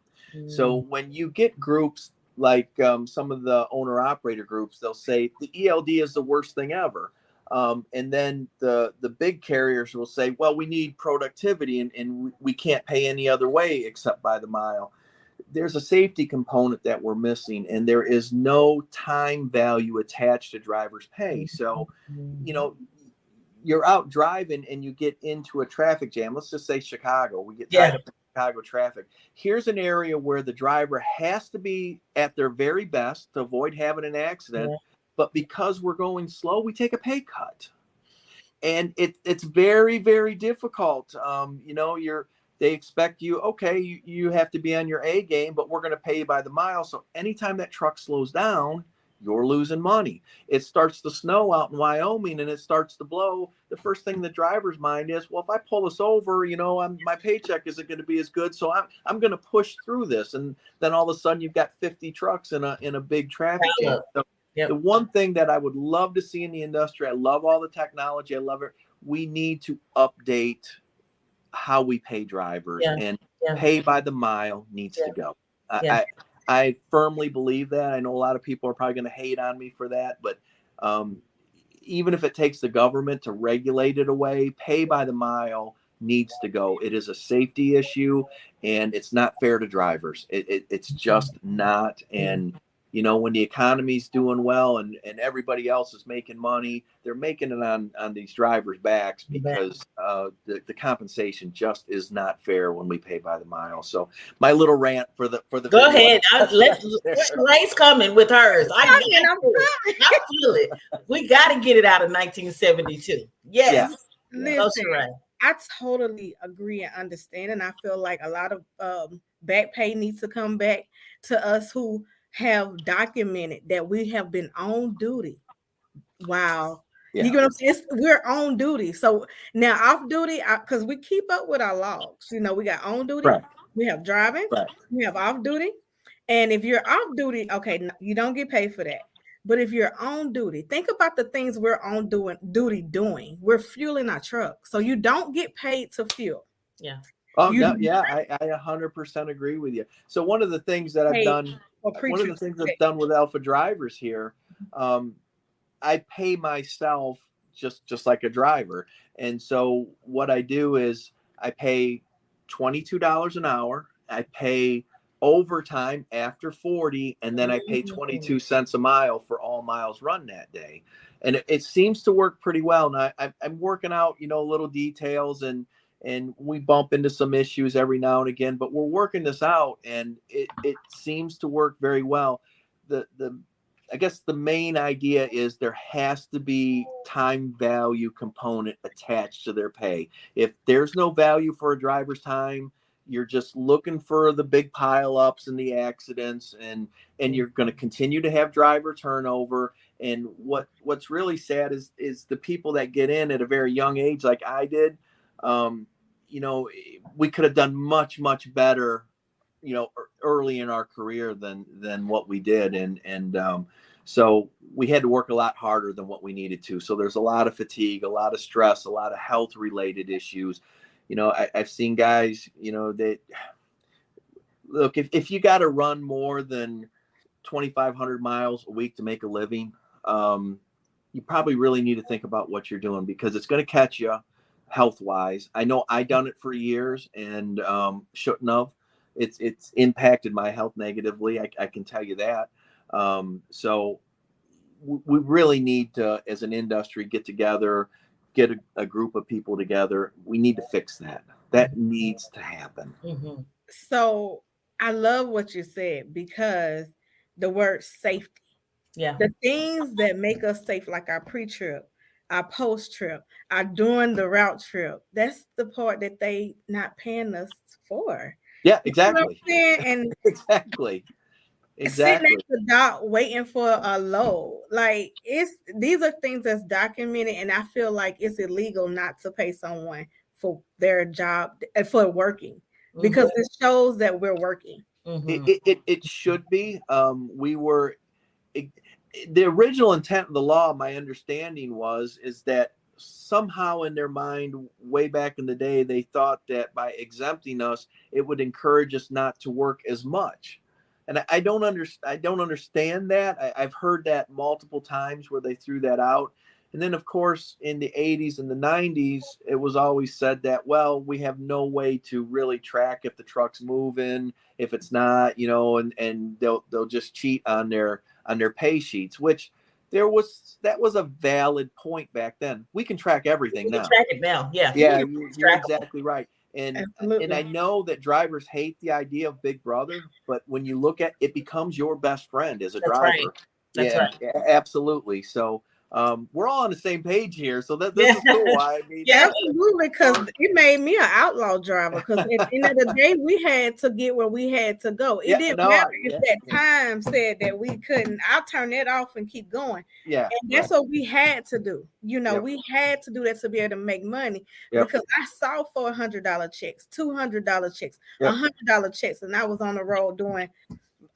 So when you get groups like some of the owner operator groups, they'll say the ELD is the worst thing ever. And then the big carriers will say, well, we need productivity and we can't pay any other way except by the mile. There's a safety component that we're missing, and there is no time value attached to driver's pay. So, you're out driving and you get into a traffic jam. Let's just say Chicago. We get tied up in Chicago traffic. Here's an area where the driver has to be at their very best to avoid having an accident. Yeah. But because we're going slow, we take a pay cut. And it's very, very difficult. They expect you, okay, you have to be on your A game, but we're going to pay you by the mile. So anytime that truck slows down, you're losing money. It starts to snow out in Wyoming and it starts to blow. The first thing in the driver's mind is, well, if I pull this over, my paycheck isn't going to be as good. So I'm going to push through this. And then all of a sudden you've got 50 trucks in a big traffic jam. So the one thing that I would love to see in the industry, I love all the technology. I love it. We need to update how we pay drivers, and pay by the mile needs to go. I firmly believe that. I know a lot of people are probably going to hate on me for that, but even if it takes the government to regulate it away, pay by the mile needs to go. It is a safety issue, and it's not fair to drivers. It's just not. And when the economy's doing well and everybody else is making money, they're making it on these drivers' backs because the compensation just is not fair when we pay by the mile. So my little rant for the Go ahead. Sharae's coming with hers. I feel it. We got to get it out of 1972. Yes. Listen, I totally agree and understand, and I feel like a lot of back pay needs to come back to us who have documented that we have been on duty. Wow. You know what I'm saying? We're on duty. So now off duty, because we keep up with our logs. We got on duty, we have driving, we have off duty. And if you're off duty, okay, you don't get paid for that. But if you're on duty, think about the things we're on duty doing. We're fueling our truck. So you don't get paid to fuel. Yeah. Oh, no, yeah, I 100% agree with you. So one of the things that I've done, with Alpha Drivers here, I pay myself just like a driver. And so what I do is I pay $22 an hour. I pay overtime after 40, and then I pay 22 cents a mile for all miles run that day. And it seems to work pretty well. Now I'm working out, little details, and we bump into some issues every now and again, but we're working this out, and it seems to work very well. I guess the main idea is there has to be time value component attached to their pay. If there's no value for a driver's time, you're just looking for the big pile-ups and the accidents, and you're going to continue to have driver turnover. And what's really sad is the people that get in at a very young age, like I did. We could have done much, much better, early in our career than what we did. And so we had to work a lot harder than what we needed to. So there's a lot of fatigue, a lot of stress, a lot of health related issues. I've seen guys, that look, if you got to run more than 2,500 miles a week to make a living, you probably really need to think about what you're doing, because it's going to catch you health wise. I know I done it for years and shouldn't have. It's impacted my health negatively. I can tell you that. So we really need to, as an industry, get together, get a group of people together. We need to fix that. That needs to happen. Mm-hmm. So I love what you said, because the word safety. Yeah. The things that make us safe, like our pre-trip, our post-trip, our during the route trip, that's the part that they not paying us for. Yeah, exactly. And exactly. Sitting at the dock waiting for a load. Like, these are things that's documented, and I feel like it's illegal not to pay someone for their job, for working, because it shows that we're working. It should be. The original intent of the law, my understanding is that somehow in their mind, way back in the day, they thought that by exempting us, it would encourage us not to work as much. And I don't understand that. I've heard that multiple times where they threw that out. And then, of course, in the 80s and the 90s, it was always said that, well, we have no way to really track if the truck's moving, if it's not, and they'll just cheat on their pay sheets, which that was a valid point back then. We can track everything now. Track it now. Yeah. Yeah, you're exactly right. And Absolutely. I know that drivers hate the idea of Big Brother, but when you look at it, becomes your best friend as a That's driver. right. That's right. Absolutely. So we're all on the same page here. So this Yeah. is cool. I mean, Yeah. Absolutely, because it made me an outlaw driver. Because at the end of the day, we had to get where we had to go. It didn't matter if that time said that we couldn't. I'll turn that off and keep going. Yeah. And that's what we had to do. You know, Yep. we had to do that to be able to make money. Yep. Because I saw $400 checks, $200 checks, Yep. $100 checks, and I was on the road doing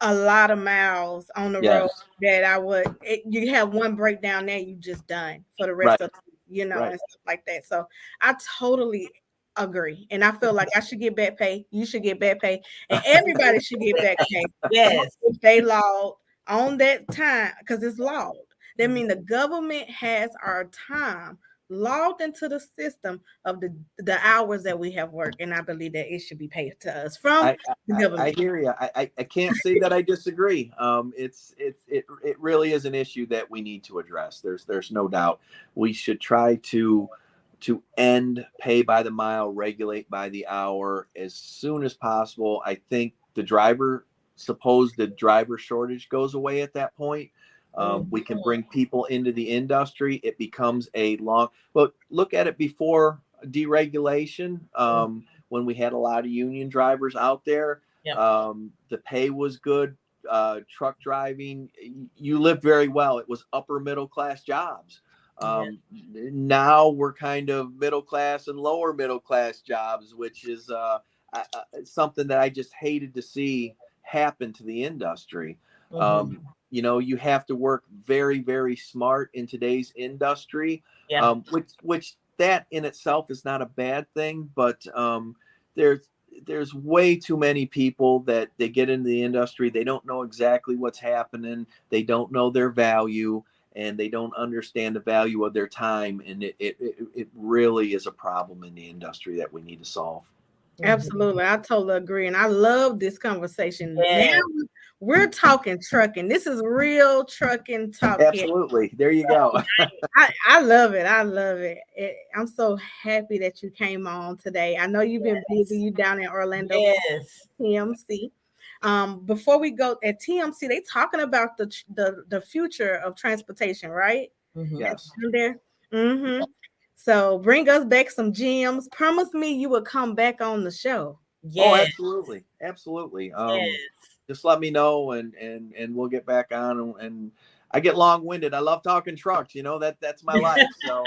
a lot of miles on the road that I would. You have one breakdown there, you just done for the rest of and stuff like that. So I totally agree, and I feel like I should get back pay. You should get back pay, and everybody should get back pay. Yes. If they logged on that time, because it's logged. That means the government has our time logged into the system of the hours that we have worked, and I believe that it should be paid to us from the government. I hear you. I can't say that I disagree. It really is an issue that we need to address. There's no doubt. We should try to end pay by the mile, regulate by the hour as soon as possible. I think the driver shortage goes away at that point. We can bring people into the industry. It becomes look at it before deregulation, when we had a lot of union drivers out there. The pay was good. Truck driving, you lived very well. It was upper middle class jobs. Now we're kind of middle class and lower middle class jobs, which is something that I just hated to see happen to the industry. You have to work very, very smart in today's industry, which that in itself is not a bad thing, but there's way too many people that they get into the industry. They don't know exactly what's happening. They don't know their value, and they don't understand the value of their time. And it really is a problem in the industry that we need to solve. Absolutely. I totally agree. And I love this conversation. Now we're talking trucking. This is real trucking talk. Absolutely. There you go. I love it. I love it. I'm so happy that you came on today. I know you've been busy. You down in Orlando. TMC. Before we go at TMC, they talking about the future of transportation, right? Yes. There. So bring us back some gems. Promise me you will come back on the show. Oh, absolutely. Absolutely. Just let me know and we'll get back on. And I get long-winded. I love talking trucks. That's my life. So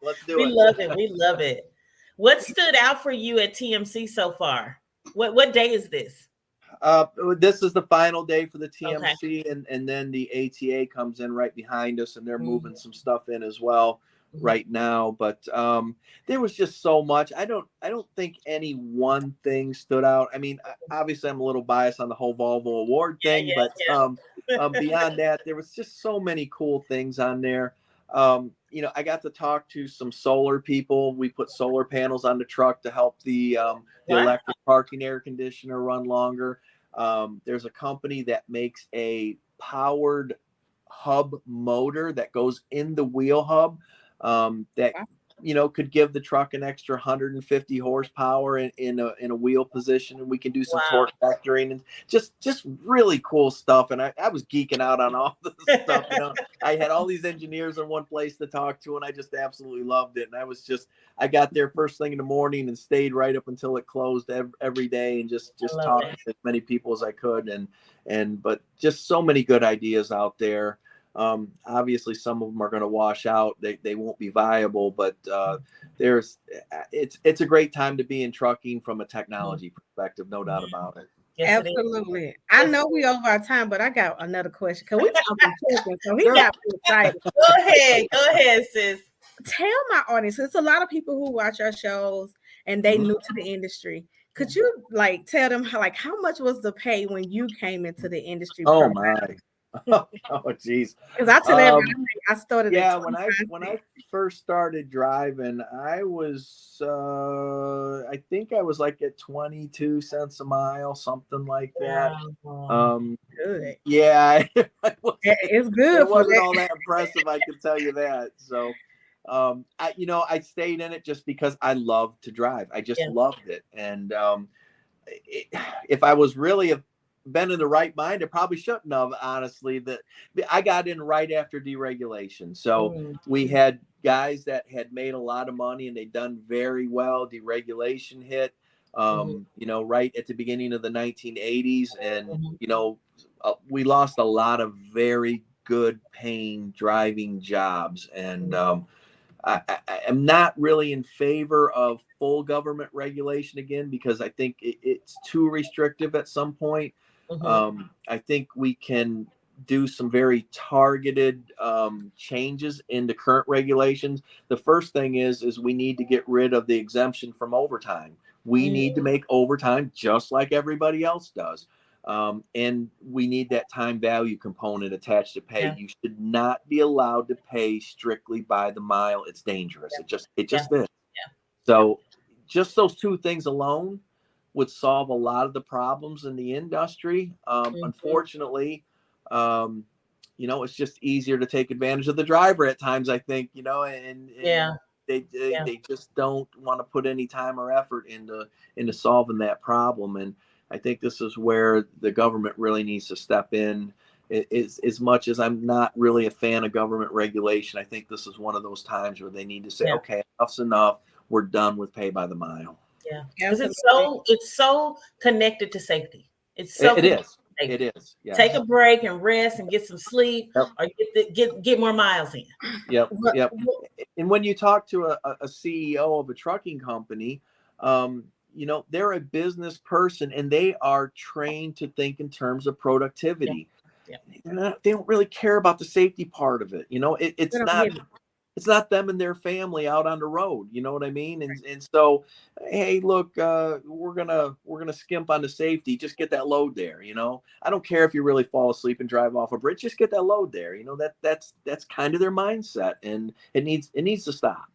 let's do it. We love it. We love it. What stood out for you at TMC so far? What day is this? This is the final day for the TMC, and then the ATA comes in right behind us, and they're moving some stuff in as well right now. But there was just so much. I don't think any one thing stood out. I mean, obviously I'm a little biased on the whole Volvo award thing, but beyond that, there was just so many cool things on there. I got to talk to some solar people. We put solar panels on the truck to help the electric parking air conditioner run longer. There's a company that makes a powered hub motor that goes in the wheel hub that could give the truck an extra 150 horsepower in a wheel position, and we can do some torque vectoring and just really cool stuff. And I was geeking out on all this stuff. I had all these engineers in one place to talk to, and I just absolutely loved it. And I got there first thing in the morning and stayed right up until it closed every day, and just talked to as many people as I could. But just so many good ideas out there. Obviously some of them are going to wash out. They won't be viable, but it's a great time to be in trucking from a technology perspective. No doubt about it. Yes, absolutely. I know we over our time, but I got another question. Cause we talking trucking, so he got me excited. Go ahead, sis. Tell my audience, there's a lot of people who watch our shows and they new to the industry. Could you tell them how much was the pay when you came into the industry? Oh my. Oh geez. Because I tell everybody I started. Yeah, when I first started driving, I was I think I was at 22 cents a mile, something like that. Good. Yeah, it's good. It wasn't all that impressive, I can tell you that. So I stayed in it just because I love to drive. I just loved it. And if I was really been in the right mind, I probably shouldn't have, honestly. That I got in right after deregulation. So we had guys that had made a lot of money and they'd done very well. Deregulation hit, right at the beginning of the 1980s. And, we lost a lot of very good paying driving jobs. And I am not really in favor of full government regulation again, because I think it's too restrictive at some point. I think we can do some very targeted changes in the current regulations. The first thing is we need to get rid of the exemption from overtime. We need to make overtime just like everybody else does. And we need that time value component attached to pay. You should not be allowed to pay strictly by the mile. It's dangerous. It just is. So just those two things alone would solve a lot of the problems in the industry. Unfortunately, it's just easier to take advantage of the driver at times, I think, and they just don't want to put any time or effort into solving that problem. And I think this is where the government really needs to step in. As much as I'm not really a fan of government regulation, I think this is one of those times where they need to say, okay, enough's enough. We're done with pay by the mile. Yeah, because it's so connected to safety. It's so it is. Yeah. Take a break and rest and get some sleep, or get more miles in. Yep. And when you talk to a CEO of a trucking company, they're a business person and they are trained to think in terms of productivity. They don't really care about the safety part of it. It's not them and their family out on the road. You know what I mean? And so, hey, look, we're gonna skimp on the safety. Just get that load there. I don't care if you really fall asleep and drive off a bridge. Just get that load there. That's kind of their mindset, and it needs to stop.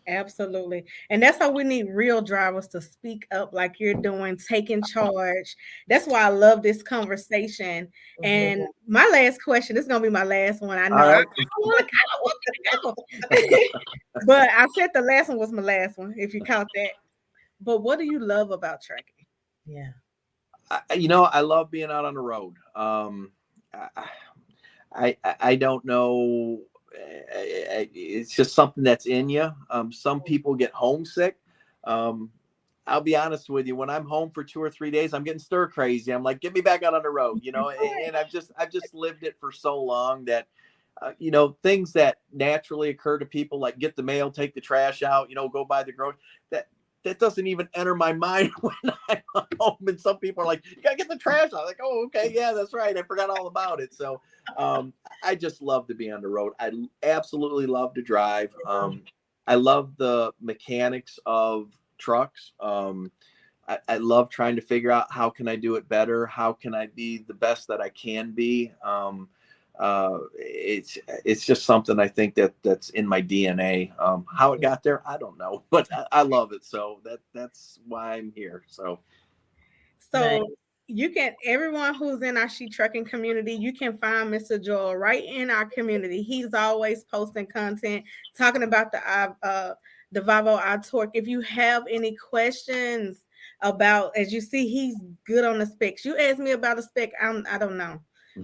Absolutely. And that's how we need real drivers to speak up like you're doing, taking charge. That's why I love this conversation. And my last question, this is going to be my last one. I know I want to go. But I said the last one was my last one, if you count that. But what do you love about trucking? Yeah. I love being out on the road. I don't know. It's just something that's in you. Some people get homesick. I'll be honest with you. When I'm home for 2 or 3 days, I'm getting stir crazy. I'm like, get me back out on the road, and I've just lived it for so long that, things that naturally occur to people, like get the mail, take the trash out, go buy the grocery, that doesn't even enter my mind when I'm home. And some people are like, you gotta get the trash out. Like, oh, okay, yeah, that's right. I forgot all about it. So I just love to be on the road. I absolutely love to drive. I love the mechanics of trucks. I love trying to figure out how can I do it better? How can I be the best that I can be? It's just something I think that's in my DNA. How it got there, I don't know, but I love it. So that's why I'm here. So you can, everyone who's in our She Trucking community, you can find Mr. Joel right in our community. He's always posting content, talking about the Volvo iTorque. If you have any questions about, as you see, he's good on the specs. You asked me about a spec, I don't know.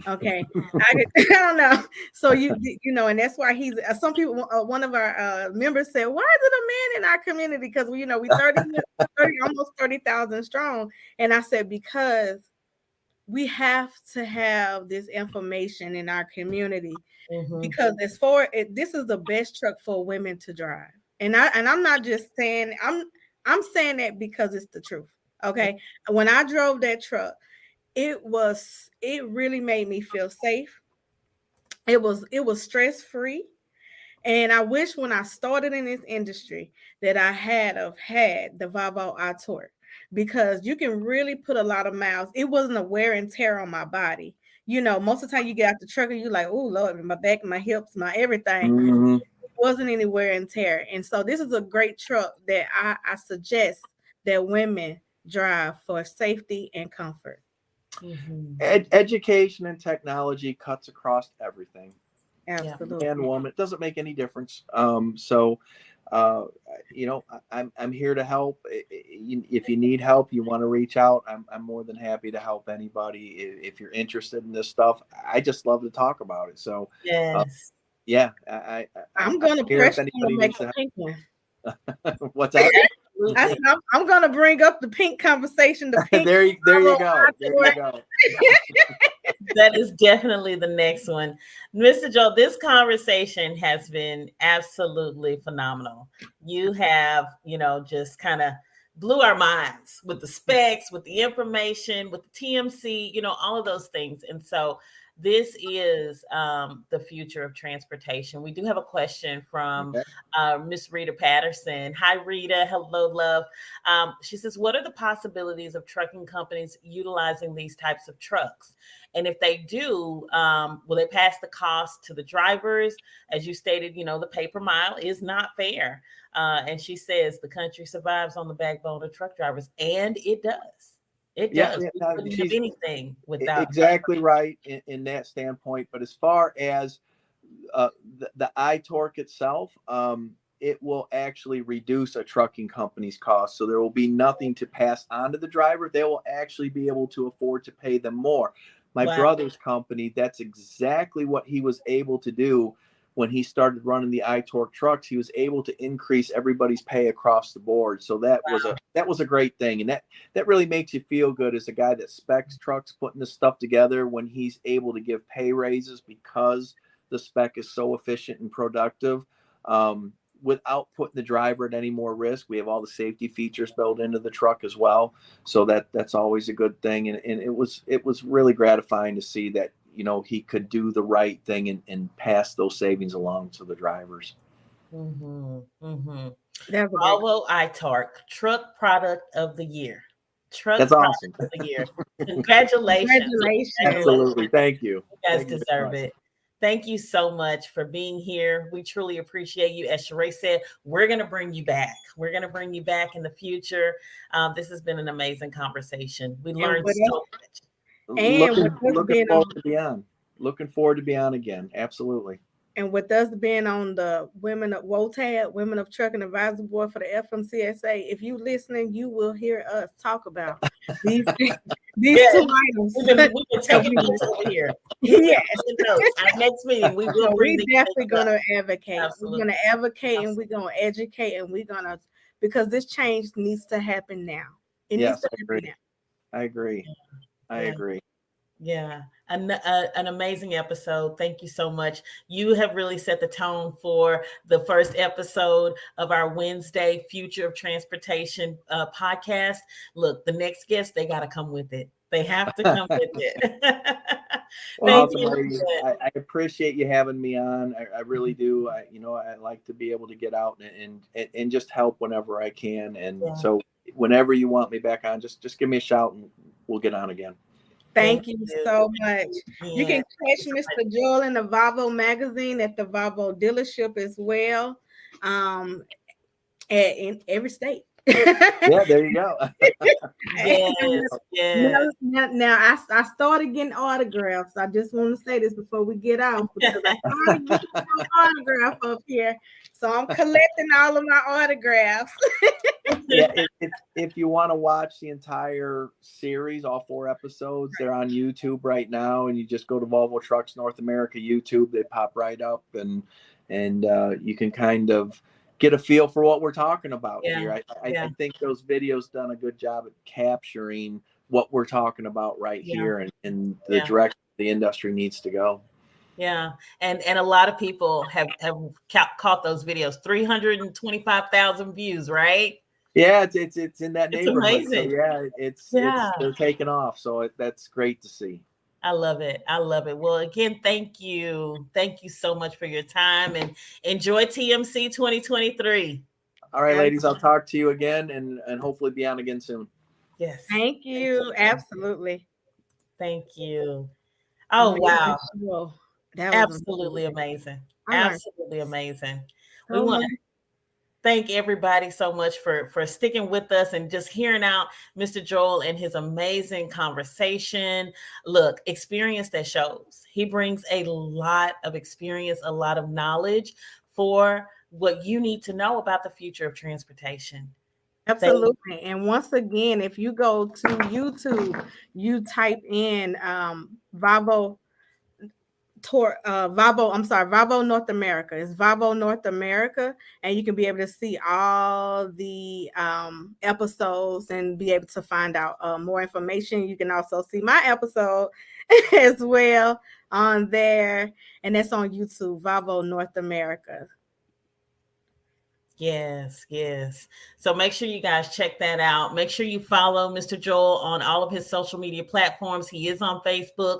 Okay, I don't know. So and that's why he's. Some people, one of our members said, "Why is it a man in our community?" Because we 30, almost 30,000 strong. And I said, because we have to have this information in our community, because this is the best truck for women to drive. And I'm not just saying, I'm saying that because it's the truth. Okay, when I drove that truck, it really made me feel safe. It was stress-free. And I wish when I started in this industry that I had the Volvo iTorque, because you can really put a lot of miles. It wasn't a wear and tear on my body. Most of the time you get out the truck and you're like, oh Lord, my back, my hips, my everything. It wasn't any wear and tear. And so this is a great truck that I suggest that women drive for safety and comfort. Education and technology cuts across everything. Absolutely. Man, woman, it doesn't make any difference. So I'm here to help. If you need help, you want to reach out, I'm more than happy to help anybody. If you're interested in this stuff, I just love to talk about it. So Yes. yeah, I'm gonna here if pressure you to anybody make needs a to pink one. help. What's that? I said, I'm gonna bring up the pink conversation. The pink. there you go. There you go. That is definitely the next one. Mr. Joel, this conversation has been absolutely phenomenal. You have, just kind of blew our minds with the specs, with the information, with the TMC, all of those things. And so this is the future of transportation. We do have a question from Miss Rita Patterson. Hi, Rita. Hello, love. She says, what are the possibilities of trucking companies utilizing these types of trucks? And if they do, will they pass the cost to the drivers? As you stated, the pay per mile is not fair. And she says the country survives on the backbone of truck drivers. And it does. It does. We couldn't have anything without. Exactly right in that standpoint. But as far as the iTorque itself, it will actually reduce a trucking company's cost. So there will be nothing to pass on to the driver. They will actually be able to afford to pay them more. My brother's company, that's exactly what he was able to do when he started running the iTorque trucks. He was able to increase everybody's pay across the board. So that was a great thing. And that really makes you feel good as a guy that specs trucks, putting this stuff together, when he's able to give pay raises because the spec is so efficient and productive, without putting the driver at any more risk. We have all the safety features built into the truck as well. So that's always a good thing. And it was really gratifying to see that, he could do the right thing and pass those savings along to the drivers. Mm-hmm, mm-hmm. That's Volvo iTorque, Truck Product of the Year. That's awesome. Of the Year. Congratulations. Absolutely. Thank you. You guys deserve it. Thank you so much for being here. We truly appreciate you. As Sharae said, we're going to bring you back. We're going to bring you back in the future. This has been an amazing conversation. We learned so much. Looking forward to be on again. Absolutely. And with us being on the Women of WOTAD, Women of Trucking Advisory Board for the FMCSA, if you listening, you will hear us talk about these two items. We've been taking notes over here. Yes. Our next meeting, we will bring we're definitely going to advocate. Absolutely. We're going to advocate and we're going to educate and we're going to, because this change needs to happen now. It needs to happen now. I agree. I agree. Yeah, an amazing episode. Thank you so much. You have really set the tone for the first episode of our Wednesday Future of Transportation podcast. Look, the next guest, they got to come with it. They have to come with it. Well, I appreciate you having me on. I really do. I like to be able to get out and just help whenever I can. And so whenever you want me back on, just give me a shout and we'll get on again. Thank you so much. You can catch Mr. Joel in the Volvo magazine at the Volvo dealership as well, in every state. Yeah, there you go. Yes. Now I started getting autographs. I just want to say this before we get off, because I started getting an autograph up here. So I'm collecting all of my autographs. If you want to watch the entire series, all 4 episodes, they're on YouTube right now, and you just go to Volvo Trucks North America YouTube. They pop right up, and you can kind of get a feel for what we're talking about here. I think those videos done a good job at capturing what we're talking about here and the direction the industry needs to go. Yeah. And a lot of people have caught those videos, 325,000 views, right? Yeah, it's in that neighborhood. Amazing. So it's they're taking off. So that's great to see. I love it. Well, again, thank you. Thank you so much for your time, and enjoy TMC 2023. All right, ladies, I'll talk to you again and hopefully be on again soon. Yes. Thank you. Absolutely. Thank you. Oh, wow. That was absolutely amazing. Absolutely amazing. We want thank everybody so much for sticking with us and just hearing out Mr. Joel and his amazing conversation. Look, experience that shows. He brings a lot of experience, a lot of knowledge for what you need to know about the future of transportation. Absolutely. And once again, if you go to YouTube, you type in Volvo North America. It's Volvo North America, and you can be able to see all the episodes and be able to find out more information. You can also see my episode as well on there, and that's on YouTube, Volvo North America. Yes. So make sure you guys check that out. Make sure you follow Mr. Joel on all of his social media platforms. He is on Facebook.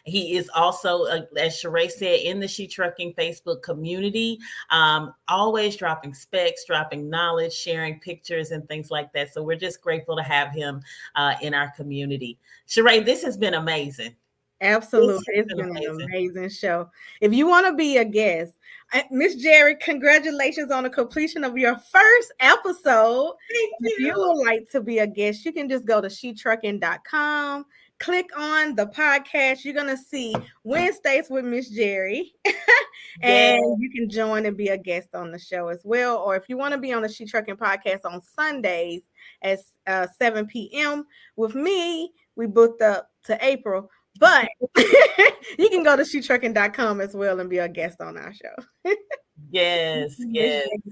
He is also, as Sharae said, in the She Trucking Facebook community, always dropping specs, dropping knowledge, sharing pictures and things like that. So we're just grateful to have him in our community. Sharae, this has been amazing. Absolutely. It's been an amazing show. If you want to be a guest, Miss Jerry, congratulations on the completion of your first episode. If you would like to be a guest, you can just go to shetrucking.com, click on the podcast. You're going to see Wednesdays with Miss Jerry, and you can join and be a guest on the show as well. Or if you want to be on the She Trucking podcast on Sundays at 7 p.m. with me, we booked up to April. But you can go to shetrucking.com as well and be a guest on our show. Yes.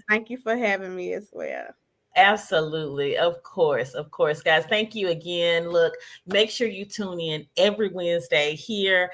Thank you for having me as well. Absolutely. Of course, guys. Thank you again. Look, make sure you tune in every Wednesday here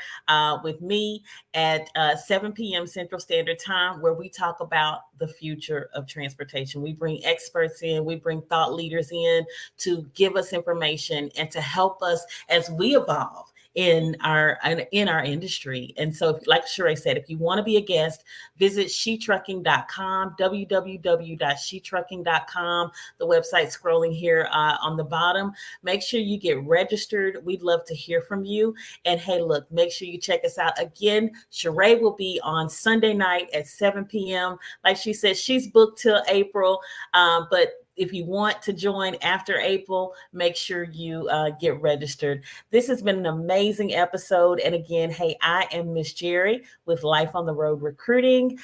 with me at 7 p.m. Central Standard Time, where we talk about the future of transportation. We bring experts in, we bring thought leaders in to give us information and to help us as we evolve in our industry. And so, like Sharae said, if you want to be a guest, visit shetrucking.com, www.shetrucking.com, the website scrolling here on the bottom. Make sure you get registered. We'd love to hear from you. And hey, look, make sure you check us out. Again, Sharae will be on Sunday night at 7 p.m. Like she said, she's booked till April, but if you want to join after April, make sure you get registered. This has been an amazing episode. And again, hey, I am Miss Jerry with Life on the Road Recruiting,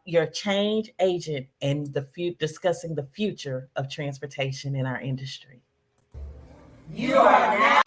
your change agent, and discussing the future of transportation in our industry. You are now.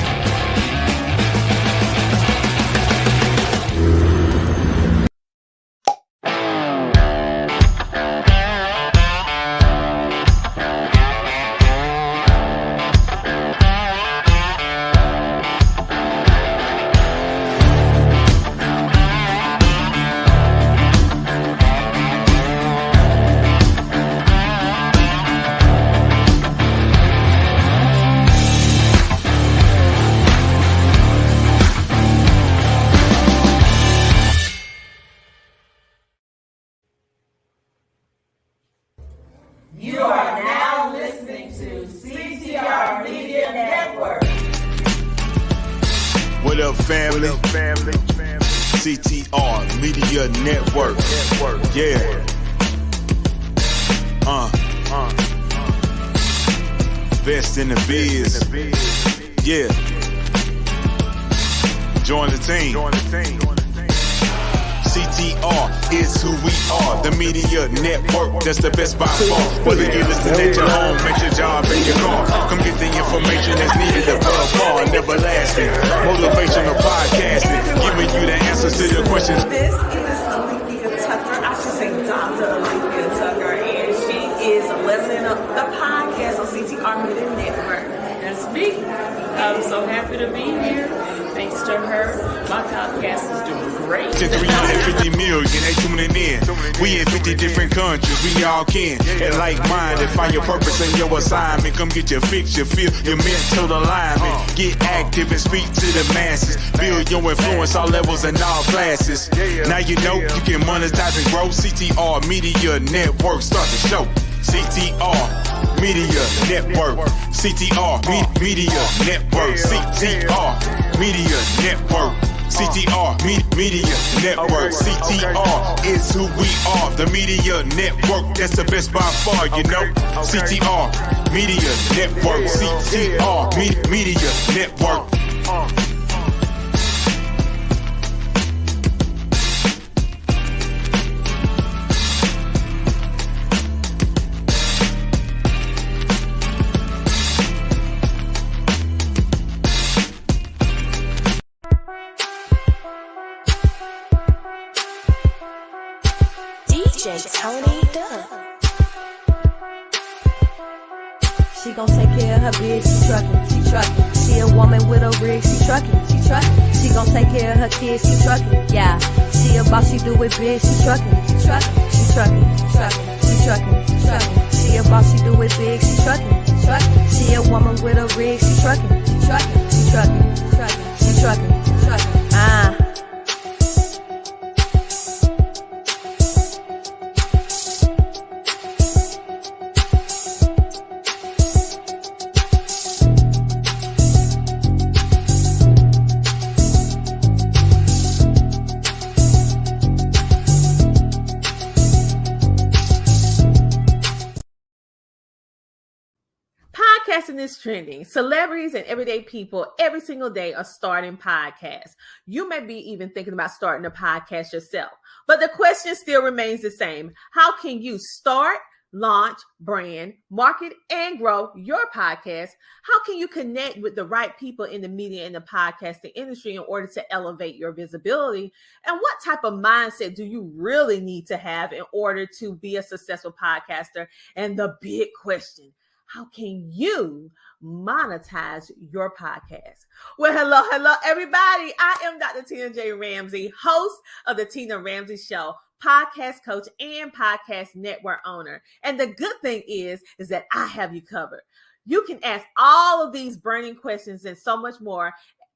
You are now listening to CTR Media Network. What up, family? CTR Media Network. Yeah. Best in the biz. Yeah. Join the team. CTR is who we are, the media network, that's the best by far. Whether you're listening at your home, at your job, in your car, come get the information that's needed above par, never lasting. Motivational podcasting, giving you the answers to your questions. This is Alethea Tucker, I should say Dr. Alethea Tucker, and she is listening to the podcast on CTR Media Network. That's me. I'm so happy to be here. Thanks to her, my podcast is doing great. To 350 million, they tuning in. We in 50 different countries, we all can. And like-minded, find your purpose and your assignment. Come get your fix, your feel, your mental alignment. Get active and speak to the masses. Build your influence, all levels and all classes. Now you know you can monetize and grow. CTR Media Network, start the show. CTR Media Network. CTR Media Network. CTR Media Network. CTR, Media Network. CTR is who we are. The Media Network, that's the best by far, you know. CTR, Media Network. CTR, Media Network. DJ Tony Dunn. She gon' take care of her bitch, she truckin'. She a woman with a rig, she truckin'. She gon' take care of her kids, she truckin'. Yeah, she a boss, she do it big, she truckin'. She truckin'. She a boss, she do it big, she truckin'. She a woman with a rig, she truckin'. She truckin'. Podcasting is trending. Celebrities and everyday people every single day are starting podcasts. You may be even thinking about starting a podcast yourself, but the question still remains the same. How can you start, launch, brand, market, and grow your podcast? How can you connect with the right people in the media and the podcasting industry in order to elevate your visibility? And what type of mindset do you really need to have in order to be a successful podcaster? And the big question, how can you monetize your podcast? Well, hello, everybody. I am Dr. Tina J. Ramsey, host of the Tina Ramsey Show, podcast coach and podcast network owner. And the good thing is that I have you covered. You can ask all of these burning questions and so much more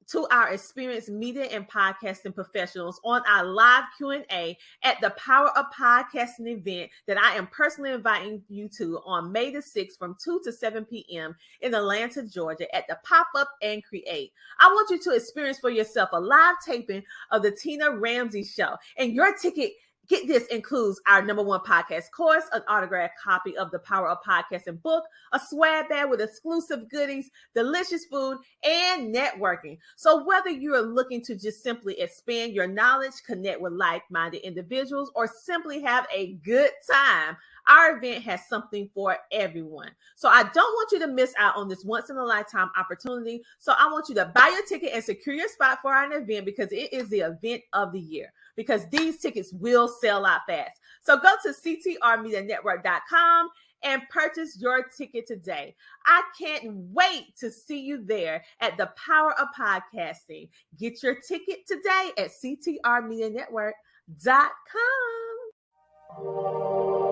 to our experienced media and podcasting professionals on our live Q&A at the Power of Podcasting event that I am personally inviting you to on May the 6th from 2 to 7 p.m. in Atlanta, Georgia at the Pop-Up and Create. I want you to experience for yourself a live taping of the Tina Ramsey Show, and your ticket, get this, includes our #1 podcast course, an autographed copy of the Power of Podcasting book, a swag bag with exclusive goodies, delicious food, and networking. So whether you are looking to just simply expand your knowledge, connect with like-minded individuals, or simply have a good time, our event has something for everyone. So I don't want you to miss out on this once-in-a-lifetime opportunity. So I want you to buy your ticket and secure your spot for our event, because it is the event of the year, because these tickets will sell out fast. So go to ctrmedianetwork.com and purchase your ticket today. I can't wait to see you there at the Power of Podcasting. Get your ticket today at ctrmedianetwork.com.